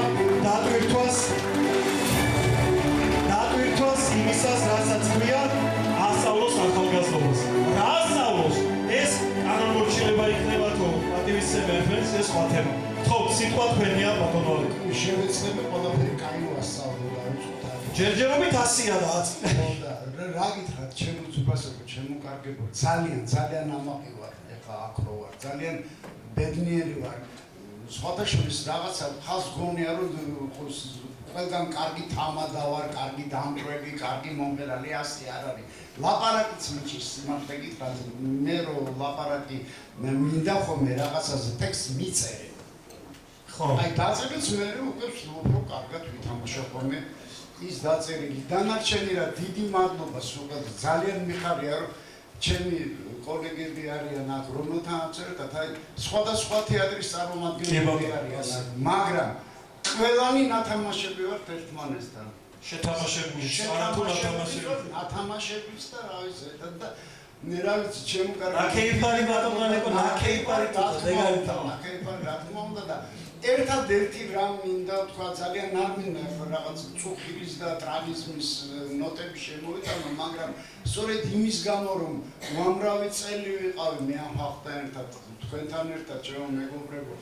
დატვირთვას იმისას რასაც ქვია ასწავლოს ახალგაზრდობას რა ასწავლოს ეს კანონმორჩილება იქნება თუ პატივისცემებს ეს სხვა თემა ხო სიტყვა თქვენია ბატონო ალეკო შევეცდები ყველაფერი კაი ვასწავლო და უწყოთ ჯერჯერობით 100-ია და 10 და რა გითხრათ ჩემო ძუბასებო ჩემო კარგებო ძალიან ამაყი ვარ ეხლა აქ რო ვარ ძალიან ბედნიერი ვარ სხვადასხვის რაღაცა ხალხს გონია რომ ყველგან კარგი თამადა ვარ კარგი დამკვები კარგი მომღერალი ასე არ არის ლაპარაკიც მიჩის სიმართლე გითხრათ მე რო ლაპარაკი მინდა ხოლმე რაღაცაზე ტექსტ მიწერე ხო აი დაწერილს მე უკვე უფრო კარგად ვითამაშო ხოლმე ის დაწერილი დანარჩენი რა დიდი მადლობა სულგად ძალიან მიხარია რომ ჩემი კოლეგები არიან აქ რომელთან აწერეთ აი სხვადასხვა თეატრის წარმომადგენლები არიან მაგრამ ყველანი ნათამაშები ვართ ერთმანეთთან შეთამაშებული არათუ ნათამაშებული ათამაშებიც და რა ვიცი და რა ვიცი ჩემო კარგი ნაკეიფარი ბატონგანეკო ნაკეიფარი ნაკეიფარი რა თქმა უნდა და ერთადერთი რამ მინდა თქვა ძალიან არ მინდა რაღაც წუხილის და ტრაგიზმის ნოტები შემოვიტანო მაგრამ სწორედ იმის გამო რომ უამრავი წელი ვიყავი მე ამ ხალხთან ერთად თქვენთან ერთად ჩემო მეგობრებო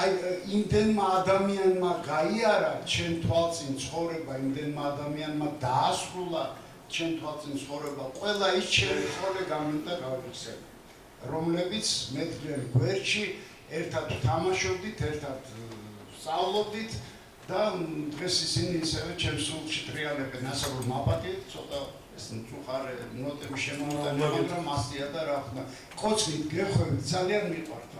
აი იმდენმა ადამიანმა გაიარა ჩემ თვალწინ ცხოვრება იმდენმა ადამიანმა დაასრულა ჩემ თვალწინ ცხოვრება ყველა ის ჩემი კოლეგა მინდა გავიხსენო რომლებიც მეტყვიერ გვერდში ერთად თამაშობდით, ერთად სწავლობდით და დღეს ისინი ისევე ჩემს სულში ტრიალებენ, ასე რომ მაპატიეთ, ცოტა ეს მწუხარე ნოტები შემოვიტანე, მაგრამ ასია და რა ხნა. კოცნით გეხვევით, ძალიან მიყვართ.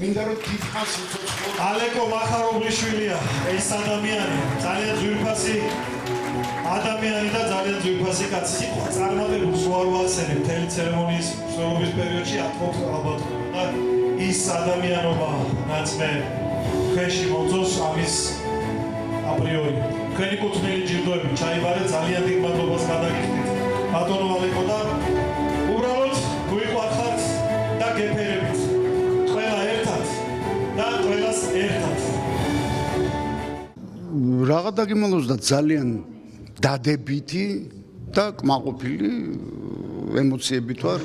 მინდა რომ დიდხანს იცოცხლო. ალეკო მახარობლიშვილია, ეს ადამიანი, ძალიან ძვირფასი ადამიანი და ძალიან ძვირფასი კაცი. სიტყვა წარმატებულს უარ ვახსენებ მთელი ცერემონიის მსვლელობის პერიოდში ათქოთ ალბათ და ის ადამიანობა რაც მე ქვეში მოწოს ამის აპრიორი თქვენი კუთვნილი ჯილდოები ჩაიბარეთ ძალიან დიდ მადლობას გადაგიხდით ბატონო ალეკო და უბრალოდ გვიყვარხართ და გეფერებით ყველა ერთად და ყველას ერთად რაღა დაგიმალოს და ძალიან დადებითი და კმაყოფილი ემოციებით ვარ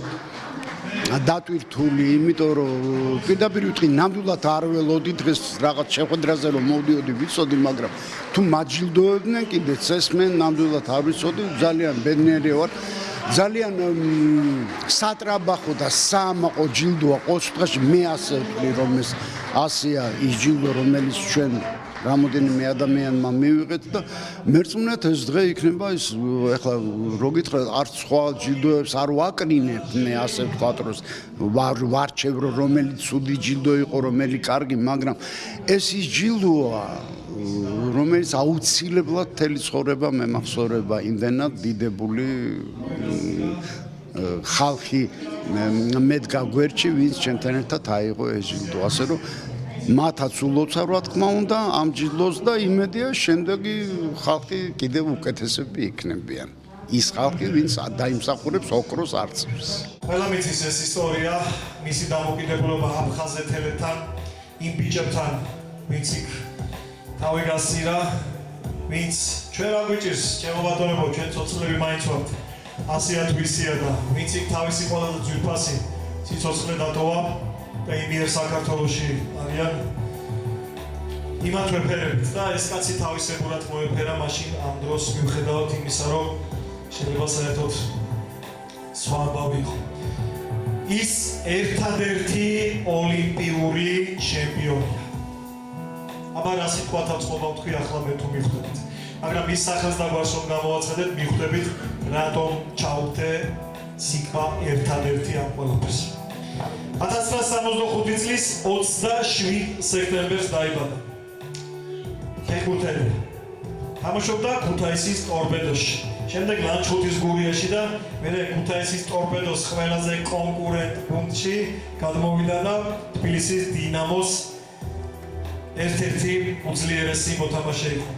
დატვირთული, იმიტომ რომ პირდაპირ ვიტყვი ნამდვილად არ ველოდი დღეს რაღაც შეხვედრაზე რომ მოვდიოდი ვიცოდი, მაგრამ თუ მაჯილდოებდნენ კიდეც ესმენ ნამდვილად არ ვიცოდი, ძალიან ბედნიერი ვარ. ძალიან სატრაბახო და საამაყო ჯილდოა ყოველ შემთხვევაში მე ასე ვთვლი რომ ეს ასია ის ჯილდო რომელიც ჩვენ რამოდენიმე ადამიანმა მივიღეთ და მერწმუნეთ ეს დღე იქნება ის ეხლა რო გითხრათ არც სხვა ჯილდოებს არ ვაკრინებ მე ასე ვთქვათ რომ ვარჩევ რომელიც ცუდი ჯილდო იყო რომელი კარგი მაგრამ ეს ის ჯილდოა რომელიც აუცილებლად მთელი ცხოვრება მემახსოვრება იმდენად დიდებული ხალხი მედგა გვერდში ვინც ჩემთან ერთად აიღო ეს ჯილდო ასე რომ მათაც ულოცა რა თქმა უნდა ამ ჯილდოს და იმედია შემდეგი ხალხი კიდევ უკეთესები იქნებიან ის ხალხი ვინც დაიმსახურებს ოქროს არწივს ყველა მიცის ეს ისტორია მისი დამოკიდებულება აფხაზეთელებთან იმ ბიჭებთან ვინც იქ თავი გასცირა ვინც ჩვენ რა გვიჭირს ჩემო ბატონებო ჩვენ ცოცხლები მაინც ვართ ასია თვისია და ვინც იქ თავისი ყველაზე ძვირფასი სიცოცხლე დატოვა და იმიერ საქართველოში არიან იმათ ვეფერებთ და ეს კაცი თავისებურად მოეფერა მაშინ ამ დროს მიუხედავად იმისა რომ შეიძლება საერთოდ სხვა ბავშვი ის ერთადერთი ოლიმპიური ჩემპიონია აბა რა სიტყვათა წყობა ვთქვი ახლა მე თუ მიხვდებით მაგრამ ის სახელს და გვარს რომ გამოვაცხადეთ მიხვდებით რატომ ჩავდე სიტყვა ერთადერთი ამ ყველაფერს 1965 წლის 27 სექტემბერს დაიბადა. ფეხბურთელი. თამაშობდა ქუთაისის ტორპედოში. შემდეგ ლანჩხუთის გურიაში და მერე ქუთაისის ტორპედოს ყველაზე კონკურენტ პუნქტში გადმოვიდა და თბილისის დინამოს ერთ-ერთი უძლიერესი მოთამაშე იყო.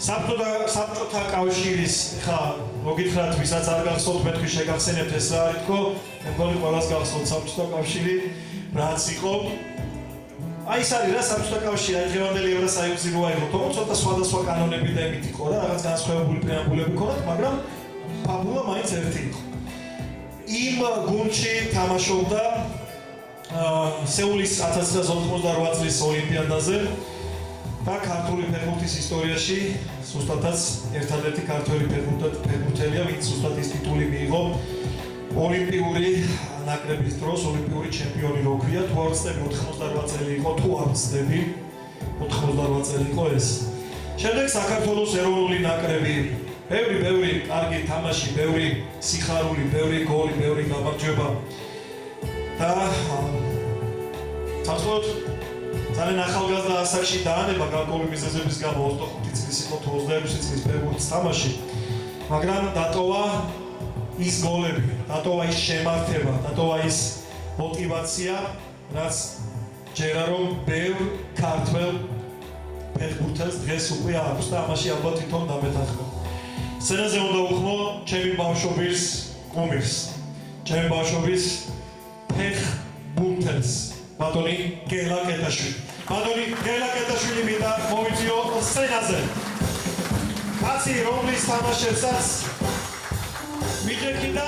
საბჭოთა კავშირის ხა მოგითხრათ ვისაც არ გახსოვთ მე თქვი შეგახსენებთ ეს რა არის თქო მე მგონი ყველას გახსოვთ საბჭოთა კავშირი რაც იყო აი ეს არის რა საბჭოთა კავშირი აი დღევანდელი ევროსაიუზი როა იყო თუმცა ცოტა სხვადასხვა კანონები და იმით იყო რა რაღაც განსხვავებული პრეამბულები ქონათ მაგრამ ფაბულა მაინც ერთი იყო იმ გუნდში თამაშობდა სეულის 1988 წლის ოლიმპიადაზე და ქართული ფეხბურთის ისტორიაში ზუსტადაც ერთადერთი ქართველი ფეხბურთელია, ვინც ზუსტად ის ტიტული მიიღო ოლიმპიური ნაკრების დროს, ოლიმპიური ჩემპიონი რო ქვია, თუ არ ვცდები 88 წელი იყო, თუ არ ვცდები 88 წელი იყო ეს. შემდეგ საქართველოს ეროვნული ნაკრები, ბევრი კარგი თამაში, ბევრი სიხარული, ბევრი გოლი, ბევრი გამარჯვება. და თავს ძალიან ახალგაზრდა ასაკში დაანება გარკვეული მიზეზების გამო 25 წლის იყო თუ 26 წლის ფეხბურთის თამაში, მაგრამ დატოვა ის გოლები, დატოვა ის შემართება, დატოვა ის мотивация, რაც ჯერა რომ ბევრ ქართველ ფეხბურთელს დღეს უკვე აქვს და ამაში ალბათ თვითონ დამეთანხმება. სცენაზე უნდა უხმო ჩემი ბავშვობის კუმირს, ჩემი ბავშვობის ფეხბურთელს, ბატონი გელა კეტაშვილი. ბატონი გელა კეტაშვილი მინდა მოვიწიო სცენაზე. კაცი რომლის თამაშებსაც ვიჯექი და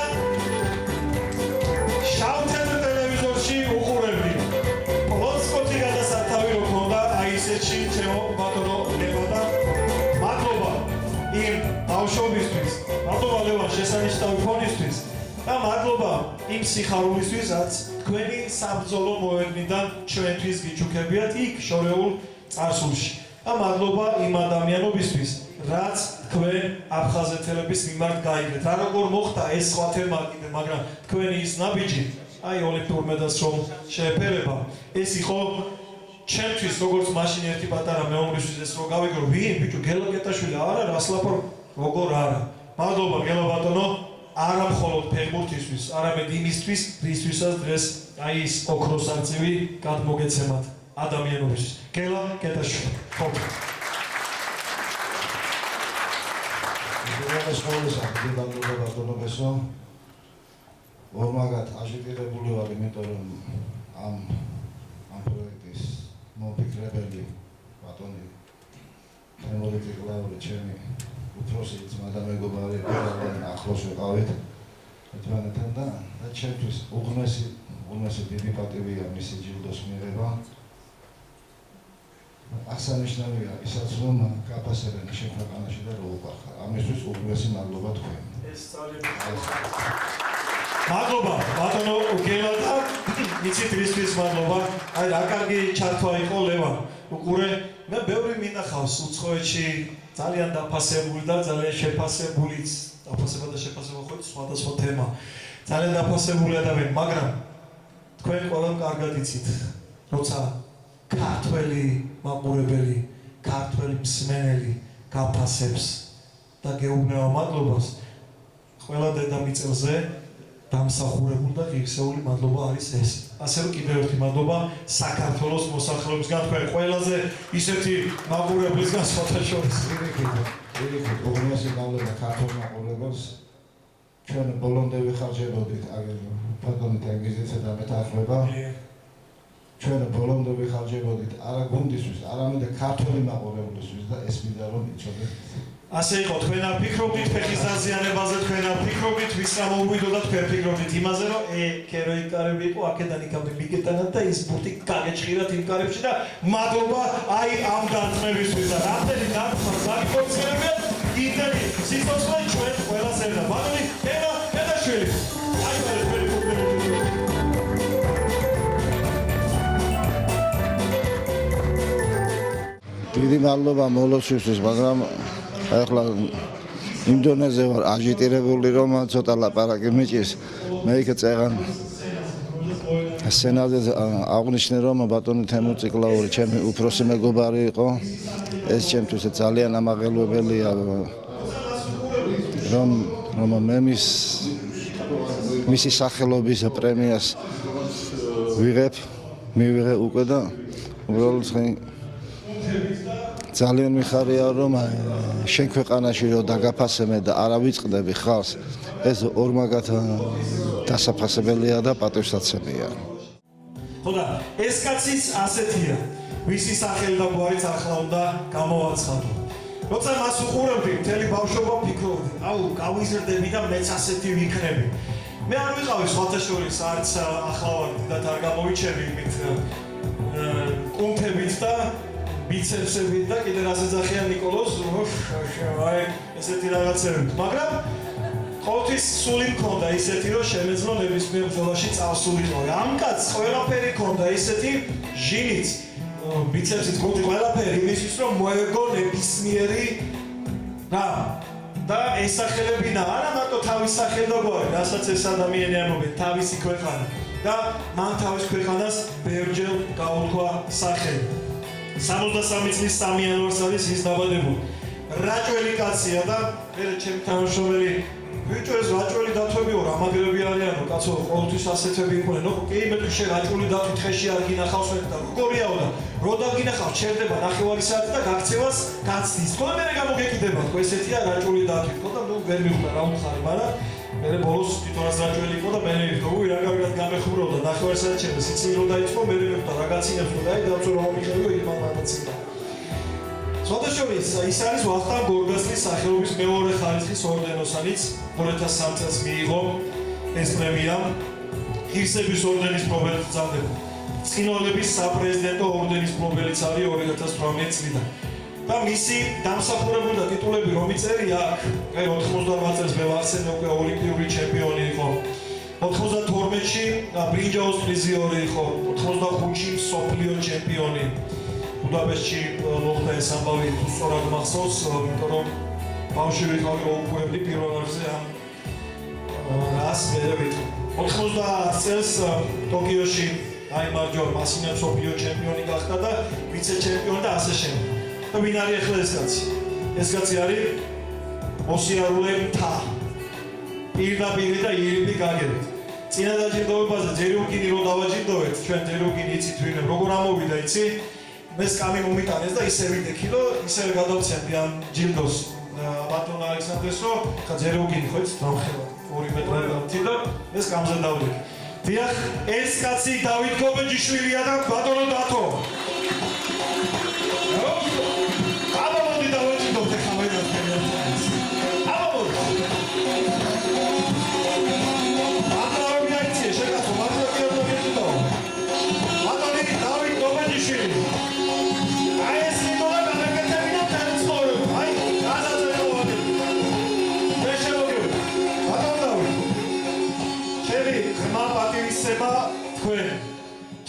შავ-თეთრ ტელევიზორში უყურებდი. ლოცკოთი გადასართავი რო ქონდა, აი ესეთში ჩემო ბატონო ლევან და მადლობა იმ ბავშვობისთვის, მადლობა ლევან შესანიშნავი ფონისთვის და მადლობა იმ სიხარულისთვის, რაც თქვენი საბრძოლო მოედნიდან ჩვენთვის გიჩუქებიათ იქ შორეულ წარსულში. და მადლობა იმ ადამიანობისთვის, რაც თქვენ აფხაზეთელების მიმართ გაიგეთ. რა როგორ მოხდა ეს სხვა თემა კიდე, მაგრამ თქვენი ის ნაბიჯი, აი ოლიმპიურ მედალს რომ შეეფერება, ეს იყო ჩემთვის როგორც მაშინ ერთი პატარა მეომრისთვის ეს რო გავიგრო, ვინ ბიჭო გელა კეტაშვილი არა რასლაპორ როგორ არა. მადლობა გელა ბატონო, არა მხოლოდ ფეხბურთისთვის, არამედ იმისთვის, რისთვისაც დღეს აი ის ოქროს არწივი გადმოგეცემათ ადამიანებისთვის. გელა კეტაშვილი. ეს ყოველისა დიდებული ბატონობესო ორმაგად აჟიტირებული ვარ, იმიტომ რომ ამ პროექტის მომფიქრებელი ბატონი თემური ტიკლაური ჩემი უფროსი ძმა და მეგობარი ახლოს ვიყავით ერთმანეთთან და ჩემთვის უღრმესი დიდი პატივია მისი ჯილდოს მიღება. აღსანიშნავია ისაც რომ გაფასებენ შეხვედრაში და რო უყარხარ. ამისთვის უღრმესი მადლობა თქვენ. ეს ძალიან მადლობა ბატონო გელა და იცით რისთვის მადლობა. აი რა კარგი ჩართვა იყო ლევან. უყურე მე ბევრი მინახავს უცხოეთში ძალიან დაფასებული და ძალიან შეფასებულიც. დაფასება და შეფასება ხო სხვადასხვა თემა. ძალიან დაფასებული ადამიანი, მაგრამ თქვენ ყველამ კარგად იცით, როცა ქართველი მაყურებელი, ქართველი მსმენელი გაფასებს და გეუბნება მადლობას, ყველა დედამიწაზე დამსახურებული და ღირსეული მადლობა არის ეს. ასე რომ კიდევ ერთი მადლობა საქართველოს მოსახლეობისგან, თქვენ ყველაზე ისეთი მაყურებლისგან სხვათაშორის. პირიქით, უღრმესი მადლობა ქართულ მაყურებელს. ჩვენ ბოლომდე ვიხარჯებოდით ბატონით ეგიზეცა და მეთანხმება. ჩვენ ბოლომდე ვიხარჯებოდით არა გუნდისთვის, არამედ ქართული მაყურებლისთვის და ეს მინდა რომ იცოდეთ. ასე იყო, თქვენ არ ფიქრობდით ფეხის დაზიანებაზე, თქვენ არ ფიქრობდით ვის გამოვიდო და თქვენ ფიქრობდით იმაზე, რომ კეროი კარები იყო აქედან იქამდე მიგეტანათ და ის ბურთი გაგეჭხირათ იმ კარებში და მადლობა აი ამ დარტყმებისთვის და რამდენი დარტყმა გაგიქორწინებიათ, იმდენი სიცოცხლე ჩვენ ყველას ერდა. ბატონი გელა კეტაშვილი. აი ეს თქვენი კომპლიმენტი. დიდი მადლობა მოლოსისთვის, მაგრამ ახლა იმ დონეზე ვარ აჟიტირებული, რომ ცოტა ლაპარაკი მიჭის. მე იქ წეღან სცენაზე აღნიშნე, რომ ბატონი თემურ ტიკლაური ჩემი უფროსი მეგობარი იყო. ეს ჩემთვის ძალიან ამაღელვებელია, რომ მე მისი სახელობის პრემიას მივიღე უკვე და უბრალოდ ძალიან მიხარია, რომ შენ ქვეყანაში რომ დაგაფასებენ და არა ვიწყდები ხალხს, ეს ორმაგად დასაფასებელია და პატივსაცემია. ხო და ეს კაციც ასეთია, ვისი სახელი და გვარიც ახლა უნდა გამოვაცხადო. როცა მას უყურებდი, მთელი ბავშვობა ფიქრობდი, აუ, გავიზრდები და მეც ასეთი ვიქნები. მე არ ვიყავი სხვათა შორის არც ახლა ვარ და არ გამოვიჩები იმით კუნთებით და ბიცეპსები და კიდე რას ეძახიან ნიკოლოს, აი ესეთი რაღაცები. მაგრამ ყოველთვის სული მქონდა ისეთი, რომ შემეძლო ნებისმიერ ბრძოლაში წავსულიყო. ამ კაცს ყველაფერი მქონდა ისეთი ჟინიც, ბიცეპსიც, გულით ყველაფერი იმისთვის, რომ მოეგო ნებისმიერი რა და ესახელებინა არა მარტო თავის სახელდაგვარი, რასაც ეს ადამიანი ამობენ, თავისი ქვეყანა და მან თავის ქვეყანას ბევრჯერ გაუთქვა სახელი. 63 წლის 3 იანვარს არის ის დაბადებული. რაჭველი კაცია და მე ჩემი თანამშრომელი ბიჭო ეს რაჭველი დათვებიო რა მაგრები არიანო კაცო ყოველთვის ასეთები იყვნენ. ნუ კი მე შე რაჭველი დათვით ხეში არ გინახავს და როგორიაო და რო დაგინახავს ჩერდება ნახევარი საათი და გაქცევას გაცდის. თქო მე გამოგეკიდება თქო ესეთია რაჭველი დათვით. თქო და ნუ ვერ მიხვდა რა უხარი, მაგრამ მე ბოლოს თვითონაც რაჭველი იყო და მე ვთქვი რა კარგად გამეხმურობდა ნახევარი საათი ჩემი სიცილი რო დაიწყო მე მეხვდა რა გაცინებს და აი დავწო რომ მიხევიო იმან მაგაცინა. სოდაშორის ის არის ვახტანგ გორგასლის სახელობის მეორე ხარისხის ორდენოსანიც 2003 წელს მიიღო ეს პრემია ღირსების ორდენის პრომეთით ძალდება. ცხინვალების საპრეზიდენტო ორდენის პრომეთიც არის 2018 წლიდან. და მისი დამსახურებული და ტიტულები რომ იწერია აქ 98 წელს მე ვახსენე უკვე ოლიმპიური ჩემპიონი იყო. 92-ში ბრინჯაოს პრიზიორი იყო, 85-ში მსოფლიო ჩემპიონი. ბუდაპეშტში მოხდა ეს ამბავი თუ სწორად მახსოვს, იმიტომ რომ ბავშვი ვიყავი რომ უყურებდი პირველ რიგზე ამ რას მე ვიტყვი. 90 წელს ტოკიოში აიმარჯვა მასინა მსოფლიო ჩემპიონი გახდა და ვიცე ჩემპიონი და ასე შემდეგ. და ვინ არის ახლა ეს კაცი? ეს კაცი არის მოსიარულე მთა. პირდაპირ და ირიბი გაგებით. წინა დაჯილდოებაზე ჯერუგინი რო დავაჯილდოვეთ, ჩვენ ჯერუგინი იცით ვინ როგორ ამოვიდა იცი? მე სკამი მომიტანეს და ისე ვიდექი რომ ისე გადავცემდი ამ ჯილდოს ბატონ ალექსანდრეს რომ ხა ჯერუგინი ხო იცით დამხელა 2 მეტრად დავთი და მე სკამზე დავდექი. დიახ, ეს კაცი დავით გობეჯიშვილია და ბატონო დათო. ამავოდი დავაჯილდოთ ხა მე დავთქი. ამავოდი. აბა ვიცი შეგახო მაგრამ კი არ დავიწყო. ბატონი დავით გობეჯიშვილი.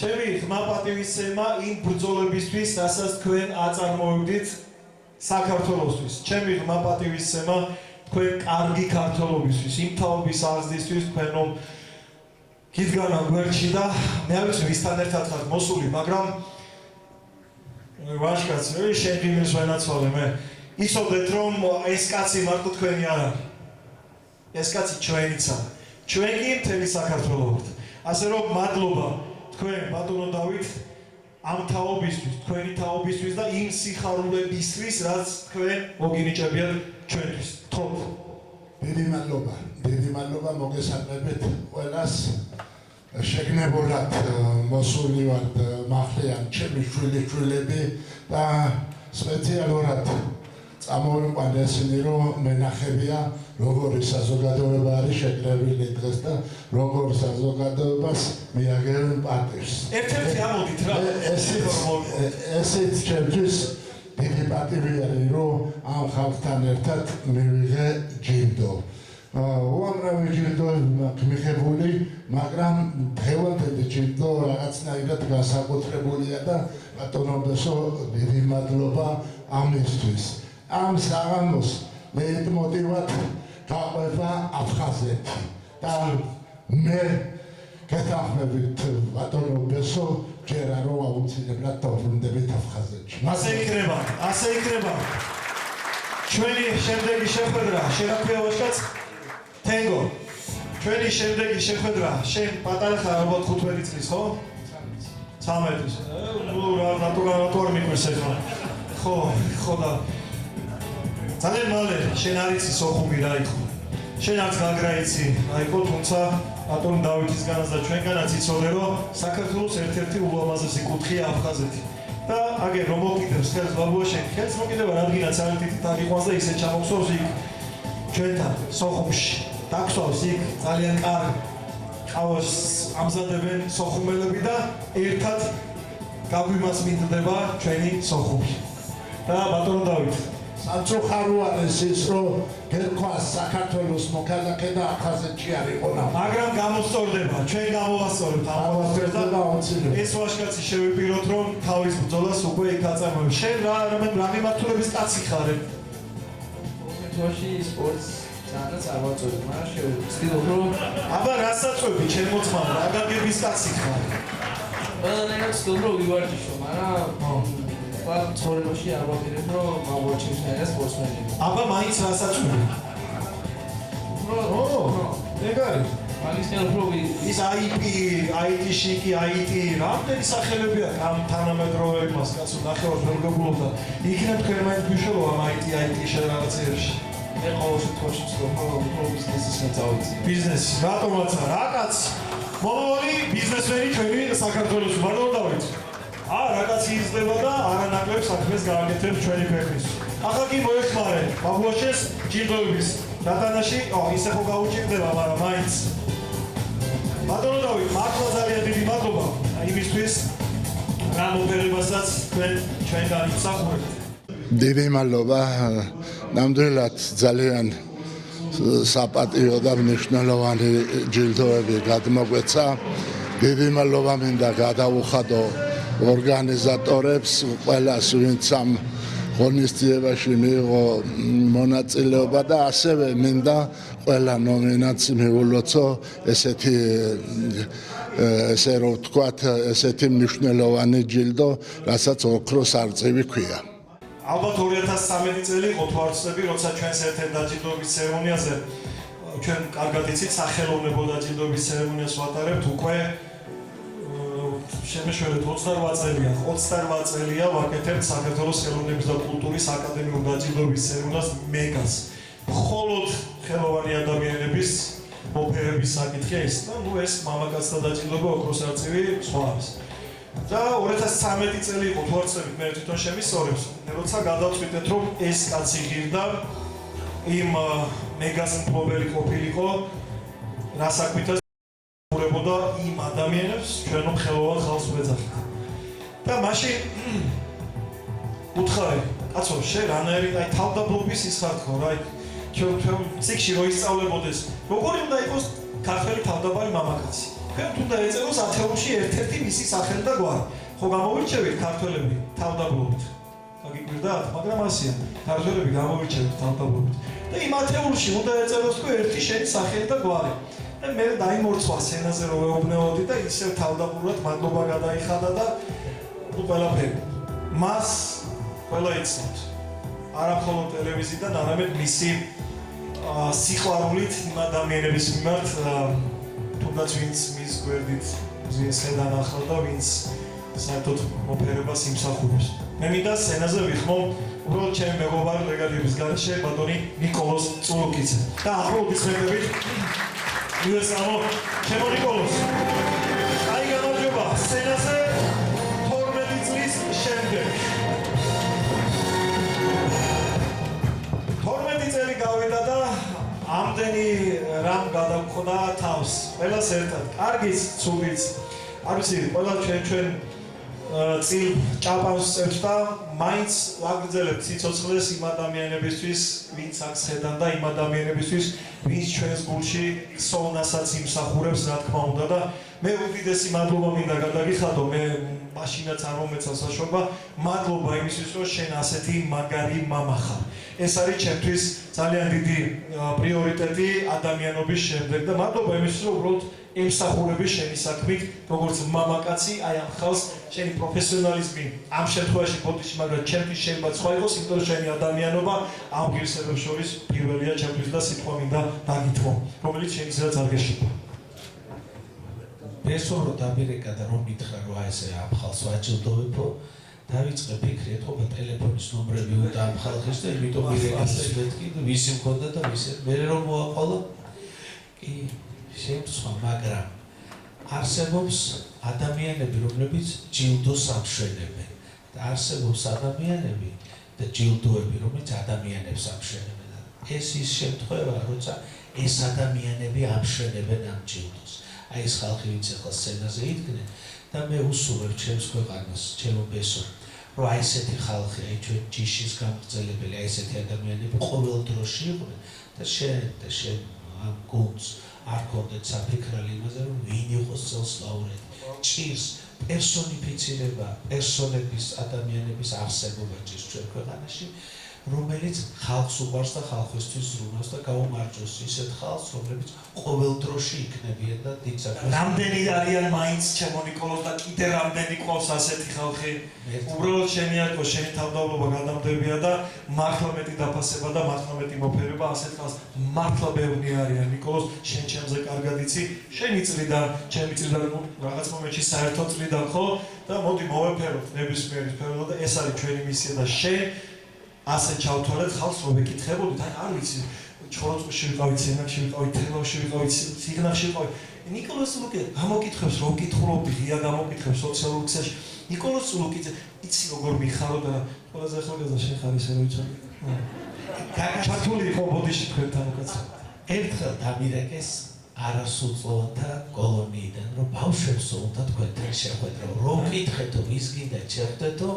ჩემი ხმა პატივისცემა იმ ბრძოლებისთვის, რასაც თქვენ აწარმოებდით საქართველოსთვის. ჩემი ხმა პატივისცემა თქვენ კარგი ქართველობისთვის, იმ თაობის აღზრდისთვის, თქვენ რომ გიდგანა გვერდში და მე არ ვიცი ვისთან ერთად ხართ მოსული, მაგრამ ვაშკაც, შენ იმის ვენაცვალე მე. იცოდეთ რომ ეს კაცი მარტო თქვენი არ არის. ეს კაცი ჩვენიცა. ჩვენ კი მთელი საქართველო ვართ. ასე რომ მადლობა თქვენ ბატონო დავით ამ თაობისთვის, თქვენი თაობისთვის და იმ სიხარულებისთვის, რაც თქვენ მოგინიჭებიათ ჩვენთვის. თქო. დიდი მადლობა მოგესალმებით ყველას. შეგნებულად მოსული ვართ მახლიან ჩემი შვილები და სპეციალურად წამოვიყვანე ესენი რომ მენახებია როგორი საზოგადოება არის შეკრებილი დღეს და როგორ საზოგადოებას მიაგებენ პატივს. ერთ-ერთი ამოდით რა. ესეც ჩემთვის დიდი პატივი არის რომ ამ ხალხთან ერთად მივიღე ჯილდო. უამრავი ჯილდო მაქვს მიღებული, მაგრამ დღევანდელი ჯილდო რაღაცნაირად განსაკუთრებულია და ბატონობესო დიდი მადლობა ამისთვის. ამ საღამოს ლეიტმოტივად გაყვება აფხაზეთი და მე გეთანხმებით ბატონობესო ჯერა რომ აუცილებლად დავბრუნდებით აფხაზეთში. ასე იქნება. ჩვენი შემდეგი შეხვედრა შეგაქვია ვაშკაც თენგო. ჩვენი შემდეგი შეხვედრა შენ პატარა ხარ ალბათ 15 წლის ხო? 13 წლის. ნუ რატო არ მიყვარს ეს რა. ხო და ძალიან მალე შენ არ იცი სოხუმი რა იყო. შენ არც გაგრა იცი რა იყო, თუმცა ბატონ დავითისგანაც და ჩვენგანაც იცოდე რომ საქართველოს ერთ-ერთი ულამაზესი კუთხეა აფხაზეთი. და აგერ რომ მოკიდებს ხელს ბაბუა შენ ხელს მოკიდება რადგანაც არითით დაგიყვანს და ისე ჩამოხსოვს იქ ჩვენთან სოხუმში. დაგსვავს იქ ძალიან კარგ ყავას ამზადებენ სოხუმელები და ერთად გაგვიმას მინდდება ჩვენი სოხუმში. და ბატონო დავით. სამწუხაროა ის რომ გერქვას საქართველოს მოქალაქე და აფხაზეთში არ იყონა. მაგრამ გამოსწორდება, ჩვენ გამოვასწორებთ ამას. ეს ვაჟკაცი შევიპიროთ რომ თავის ბრძოლას უკვე იქ აწარმოებს. შენ რა მიმართულების კაცი ხარ? თოში სპორტს ძალიან წარმატებული, მაგრამ შევცდილობ რომ აბა რასაწვევი ჩემ მოწმან რა გაგების კაცი ხარ? ყველანაირად ვცდილობ რომ ვივარჯიშო, მაგრამ ცხოვრებაში არ ვაპირებ რომ მოვაჩინე სპორტსმენი. აბა მაინც რასაწვევი? ეგარი მაგისტრალ პროვი ის IT-ში კი IT რამდენი სახელებია ამ თანამედროვე მას კაცო ნახევარ ვერგობულობდა იქნებ თქვენ მაინც გიშორო ამ IT-ში რაღაცეებში მე ყოველ შემთხვევაში ვცდილობ რომ ბიზნესისკენ წავიდე. ბიზნესი რატომაც რა კაც მომავალი ბიზნესმენი ჩვენი საქართველოს ბატონო დავით რაკაც იზრდება და არანაკლებ საქმეს გააკეთებს ჩვენი ქვეყნის. ახლა კი მოეხმარე ბაბუაშეს ჯილდოების დატანაში ისე ხო გაუჭირდება მაგრამ მაინც ბატონო დავით მართლა ძალიან დიდი მადლობა იმისთვის რა მოგერებასაც ჩვენ განისახურებთ. დიდი მადლობა ნამდვილად ძალიან საპატიო და მნიშვნელოვანი ჯილდოები გადმოგვეცა. დიდი მადლობა მინდა გადაუხადო ორგანიზატორებს, ყველას ვინც ამ ღონისძიებაში მიიღო მონაწილეობა და ასევე მინდა ყველა ნომინანტს მიულოცო ესე რომ ვთქვათ, ესეთი მნიშვნელოვანი ჯილდო, რასაც ოქროს არწივი ქვია. ალბათ 2013 წელი იყო თვალწები, როცა ჩვენს ერთ-ერთ დაჯილდოების ცერემონიაზე ჩვენ კარგად იცით სახელოვნებო დაჯილდოების ცერემონიას ვატარებთ უკვე შემეშვერეთ 28 წელია ვაკეთებთ საქართველოს ხელოვნების და კულტურის აკადემიურ დაჯილდოების ცერემონიას მეგას. მხოლოდ ხელოვანი ადამიანების მოფერების საკითხია ის და ეს მამაკაცთა დაჯილდოება ოქროს არწივი სხვა არის. და 2013 წელი იყო თვალწები მე თვითონ შემისწორებს, როცა გადავწყვიტეთ რომ ეს კაცი ღირდა იმ მეგას მფლობელი ყოფილიყო რა საქმითაც და იმ ადამიანებს ჩვენ ხელოვან ხალხს ვეძახით. და მაშინ უთხარი, კაცო, შენ რანაირი თავდაბლობის ის ხარ ხო რა? ჩვენ ციკში რო ისწავლებოდეს, როგორი უნდა იყოს ქართველი თავდაბალი მამაკაცი? ჩვენ თუნდა ეწეროს ათეულში ერთ-ერთი მისი სახელი და გვარი. ხო გამოვირჩევით ქართველები თავდაბლობით. გაგიგვირდათ, მაგრამ ასია, ქართველები გამოვირჩევით თავდაბლობით. და იმ ათეულში უნდა ეწეროს თუ ერთი შენი სახელი და გვარი. მე დაიმორცვა სცენაზე რომ ვეუბნეოდი და ისევ თავდაბლურად მადლობა გადაიხადა და ყველაფერი. მას ყველა იცნობს. არა მხოლოდ ტელევიზიიდან, არამედ მისი სიყვარულით იმ ადამიანების მიმართ, თუნდაც ვინც მის გვერდით ზედან ახალდა, ვინც საერთოდ მოფერებას იმსახურებს. მე მინდა სცენაზე ვიხმო უბრალოდ ჩემი მეგობარი რეგალიების გარეშე ბატონი ნიკოლოზ წულუკიძე. და ახლობლისმეტებით იესამო, ჩემო ნიკოლოზ. აი გამარჯობა, სცენაზე 12 წლის შემდეგ. 12 წელი გავიდა და ამდენი რამ გადავხდა თავს. ყველას ერთად. კარგიც, ცუდიც. არ ვიცი, ყველა ჩვენ წილ ჭაპავს წერს და მაინც ვაგრძელებთ სიცოცხლეს იმ ადამიანებისთვის, ვინც აქ ხედან და იმ ადამიანებისთვის, ვინც ჩვენს გულში ხსოვნასაც იმსახურებს, რა თქმა უნდა და მე უდიდესი მადლობა მინდა გადაგიხადო, მე მაშინაც არ მომეცა საშუალება, მადლობა იმისთვის, რომ შენ ასეთი მაგარი მამა ხარ. ეს არის ჩემთვის ძალიან დიდი პრიორიტეტი ადამიანობის შემდეგ და მადლობა იმისთვის, რომ უბრალოდ ემსახურები შენი საქმით, როგორც მამაკაცი, აი ამ ხალხს შენი პროფესიონალიზმი ამ შემთხვევაში ბოდიში, მაგრამ ჩემთვის შეიძლება სხვა იყოს, იმიტომ რომ შენი ადამიანობა ამ ღირსებებს შორის პირველია ჩემთვის და სიტყვა მინდა დაგითმო, რომელიც შენისაც არ გეშება. პერსონო დამირეკა და რომ მითხრა რომ აი ესე ამ ხალხს ვაჯილდოვებო, დავიწყე ფიქრი, ეთქობა ტელეფონის ნომრები უნდა ამ ხალხის და იმიტომ მირეკას მეთქი და ვისი მქონდა და ვისი მე რომ მოაყოლა კი შემთხვევა, მაგრამ არსებობს ადამიანები, რომლებიც ჯილდოს ამშვენებენ და არსებობს ადამიანები და ჯილდოები, რომლებიც ადამიანებს ამშვენებენ. ეს ის შემთხვევა, როცა ეს ადამიანები ამშვენებენ ამ ჯილდოს. აი ეს ხალხი ვინც ახლა სცენაზე იდგნენ და მე ვუსურვებ ჩემს ქვეყანას, ჩემო ბესო, რომ აი ესეთი ხალხი, აი ჩვენ ჯიშის გამგრძელებელი, აი ესეთი ადამიანები ყოველ დროში იყვნენ და შენ ამ გუნდს არ გქონდეთ საფიქრალი იმაზე, რომ ვინ იყოს წელსვლაურეთი. ჭირს პერსონიფიცირება, პერსონების, ადამიანების არსებობა ჭირს ჩვენ ქვეყანაში, რომელიც ხალხს უყვარს და ხალხისთვის ზრუნავს და გაუმარჯოს ისეთ ხალხს, რომლებიც ყოველ დროში იქნებიან და დიდ საქმეს. რამდენი არიან მაინც ჩემო ნიკოლოზ და კიდე რამდენი ყავს ასეთი ხალხი? უბრალოდ შენი აკო, შენი თავდავლობა გადამდებია და მართლა მეტი დაფასება და მართლა მეტი მოფერება ასეთ ხალხს მართლა ბევრი არიან ნიკოლოზ, შენ ჩემზე კარგად იცი, შენი წლიდან, ჩემი წლიდან რაღაც მომენტში საერთო წლიდან ხო და მოდი მოვეფეროთ ნებისმიერი სფერო და ეს არის ჩვენი მისია და შენ ასე ჩავთვალეთ ხალხს რომ ეკითხებოდით, აი არ ვიცი, ჩოროწყუში ვიყავით, სენაკში ვიყავით, თელავში ვიყავით, სიგნალში ვიყავით. ნიკოლოზ ლუკი გამოკითხებს, რომ კითხულობდი, ღია გამოკითხებს სოციალურ ქსელში. ნიკოლოზ ლუკიძე, იცი როგორ მიხარო და ყველაზე ახალგაზრდა შენ ხარ ისე რომ იცოდი. ჩართული იყო ბოდიში თქვენთან უკაცრავ. ერთხელ დამირეკეს არასრულწლოვანთა კოლონიიდან, რომ ბავშვებს უნდა თქვენთან შეხვედრა, რომ კითხეთო, ვის გინდა შეხვდეთო,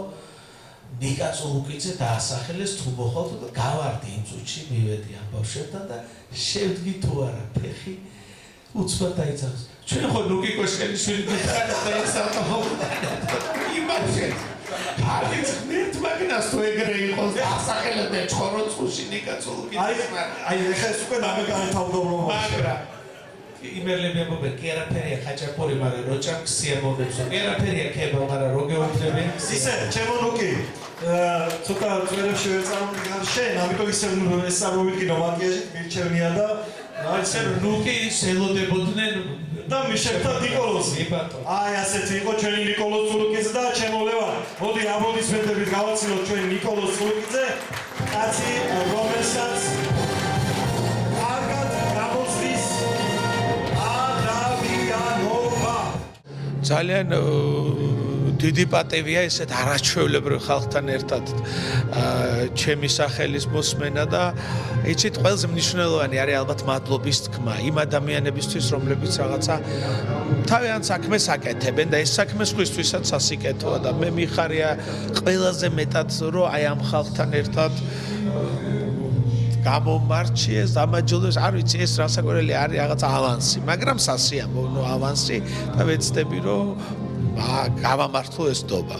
ნიკა წულუკიძე დაასახელეს თუ მოხალთ და გავარდი იმ წუთში მივედი ამ ბავშვებთან და შევდგი თუ არა ფეხი უცბად დაიცახეს. ჩვენ ხო ნუკიკო შელიშვილი გითხარით და ეს ავტომობილი იმაში არის ღმერთ მაგნას თუ ეგრე იყოს დაასახელებდნენ ჩხოროწყუში ნიკა წულუკიძე. აი ეხლა ეს უკვე დამეკარეთ თავდაბრუნვა. მაგრამ იმერლები ამბობენ, კი არაფერია ხაჭაპური, მაგრამ როჭამს სიამოვნებსო. კი არაფერია ქება, მაგრამ რო გეუბნებიან. ისე, ჩემო ნუკი, ცოტა წვერებში ვერ წარმოგიდგარ შენ, ამიტომ ისე ეს არ მოვიდგინო მაკიაჟით, მირჩევნია და აი ესე ნუკი სელოდებოდნენ და მიშერთა ნიკოლოზი. აი ასეთი იყო ჩვენი ნიკოლოზ წულუკიძე და ჩემო ლევან. მოდი აპლოდისმენტებით გავაცილოთ ჩვენი ნიკოლოზ წულუკიძე, კაცი, რომელსაც კარგად გამოსდის ძალიან დიდი პატივია ესეთ არაჩვეულებრივ ხალხთან ერთად ჩემი სახელის მოსმენა და იცით ყველაზე მნიშვნელოვანი არის ალბათ მადლობის თქმა იმ ადამიანებისთვის რომლებიც რაღაცა თავიანთ საქმეს აკეთებენ და ეს საქმე სხვისთვისაც სასიკეთოა და მე მიხარია ყველაზე მეტად რომ აი ამ ხალხთან ერთად გამომარჩიეს, დამაჯილდოს, არ ვიცი ეს რასაკვირველი არის რაღაც ავანსი, მაგრამ სასიამოვნო ავანსი და ვეცდები რომ გავამართლო ეს დობა.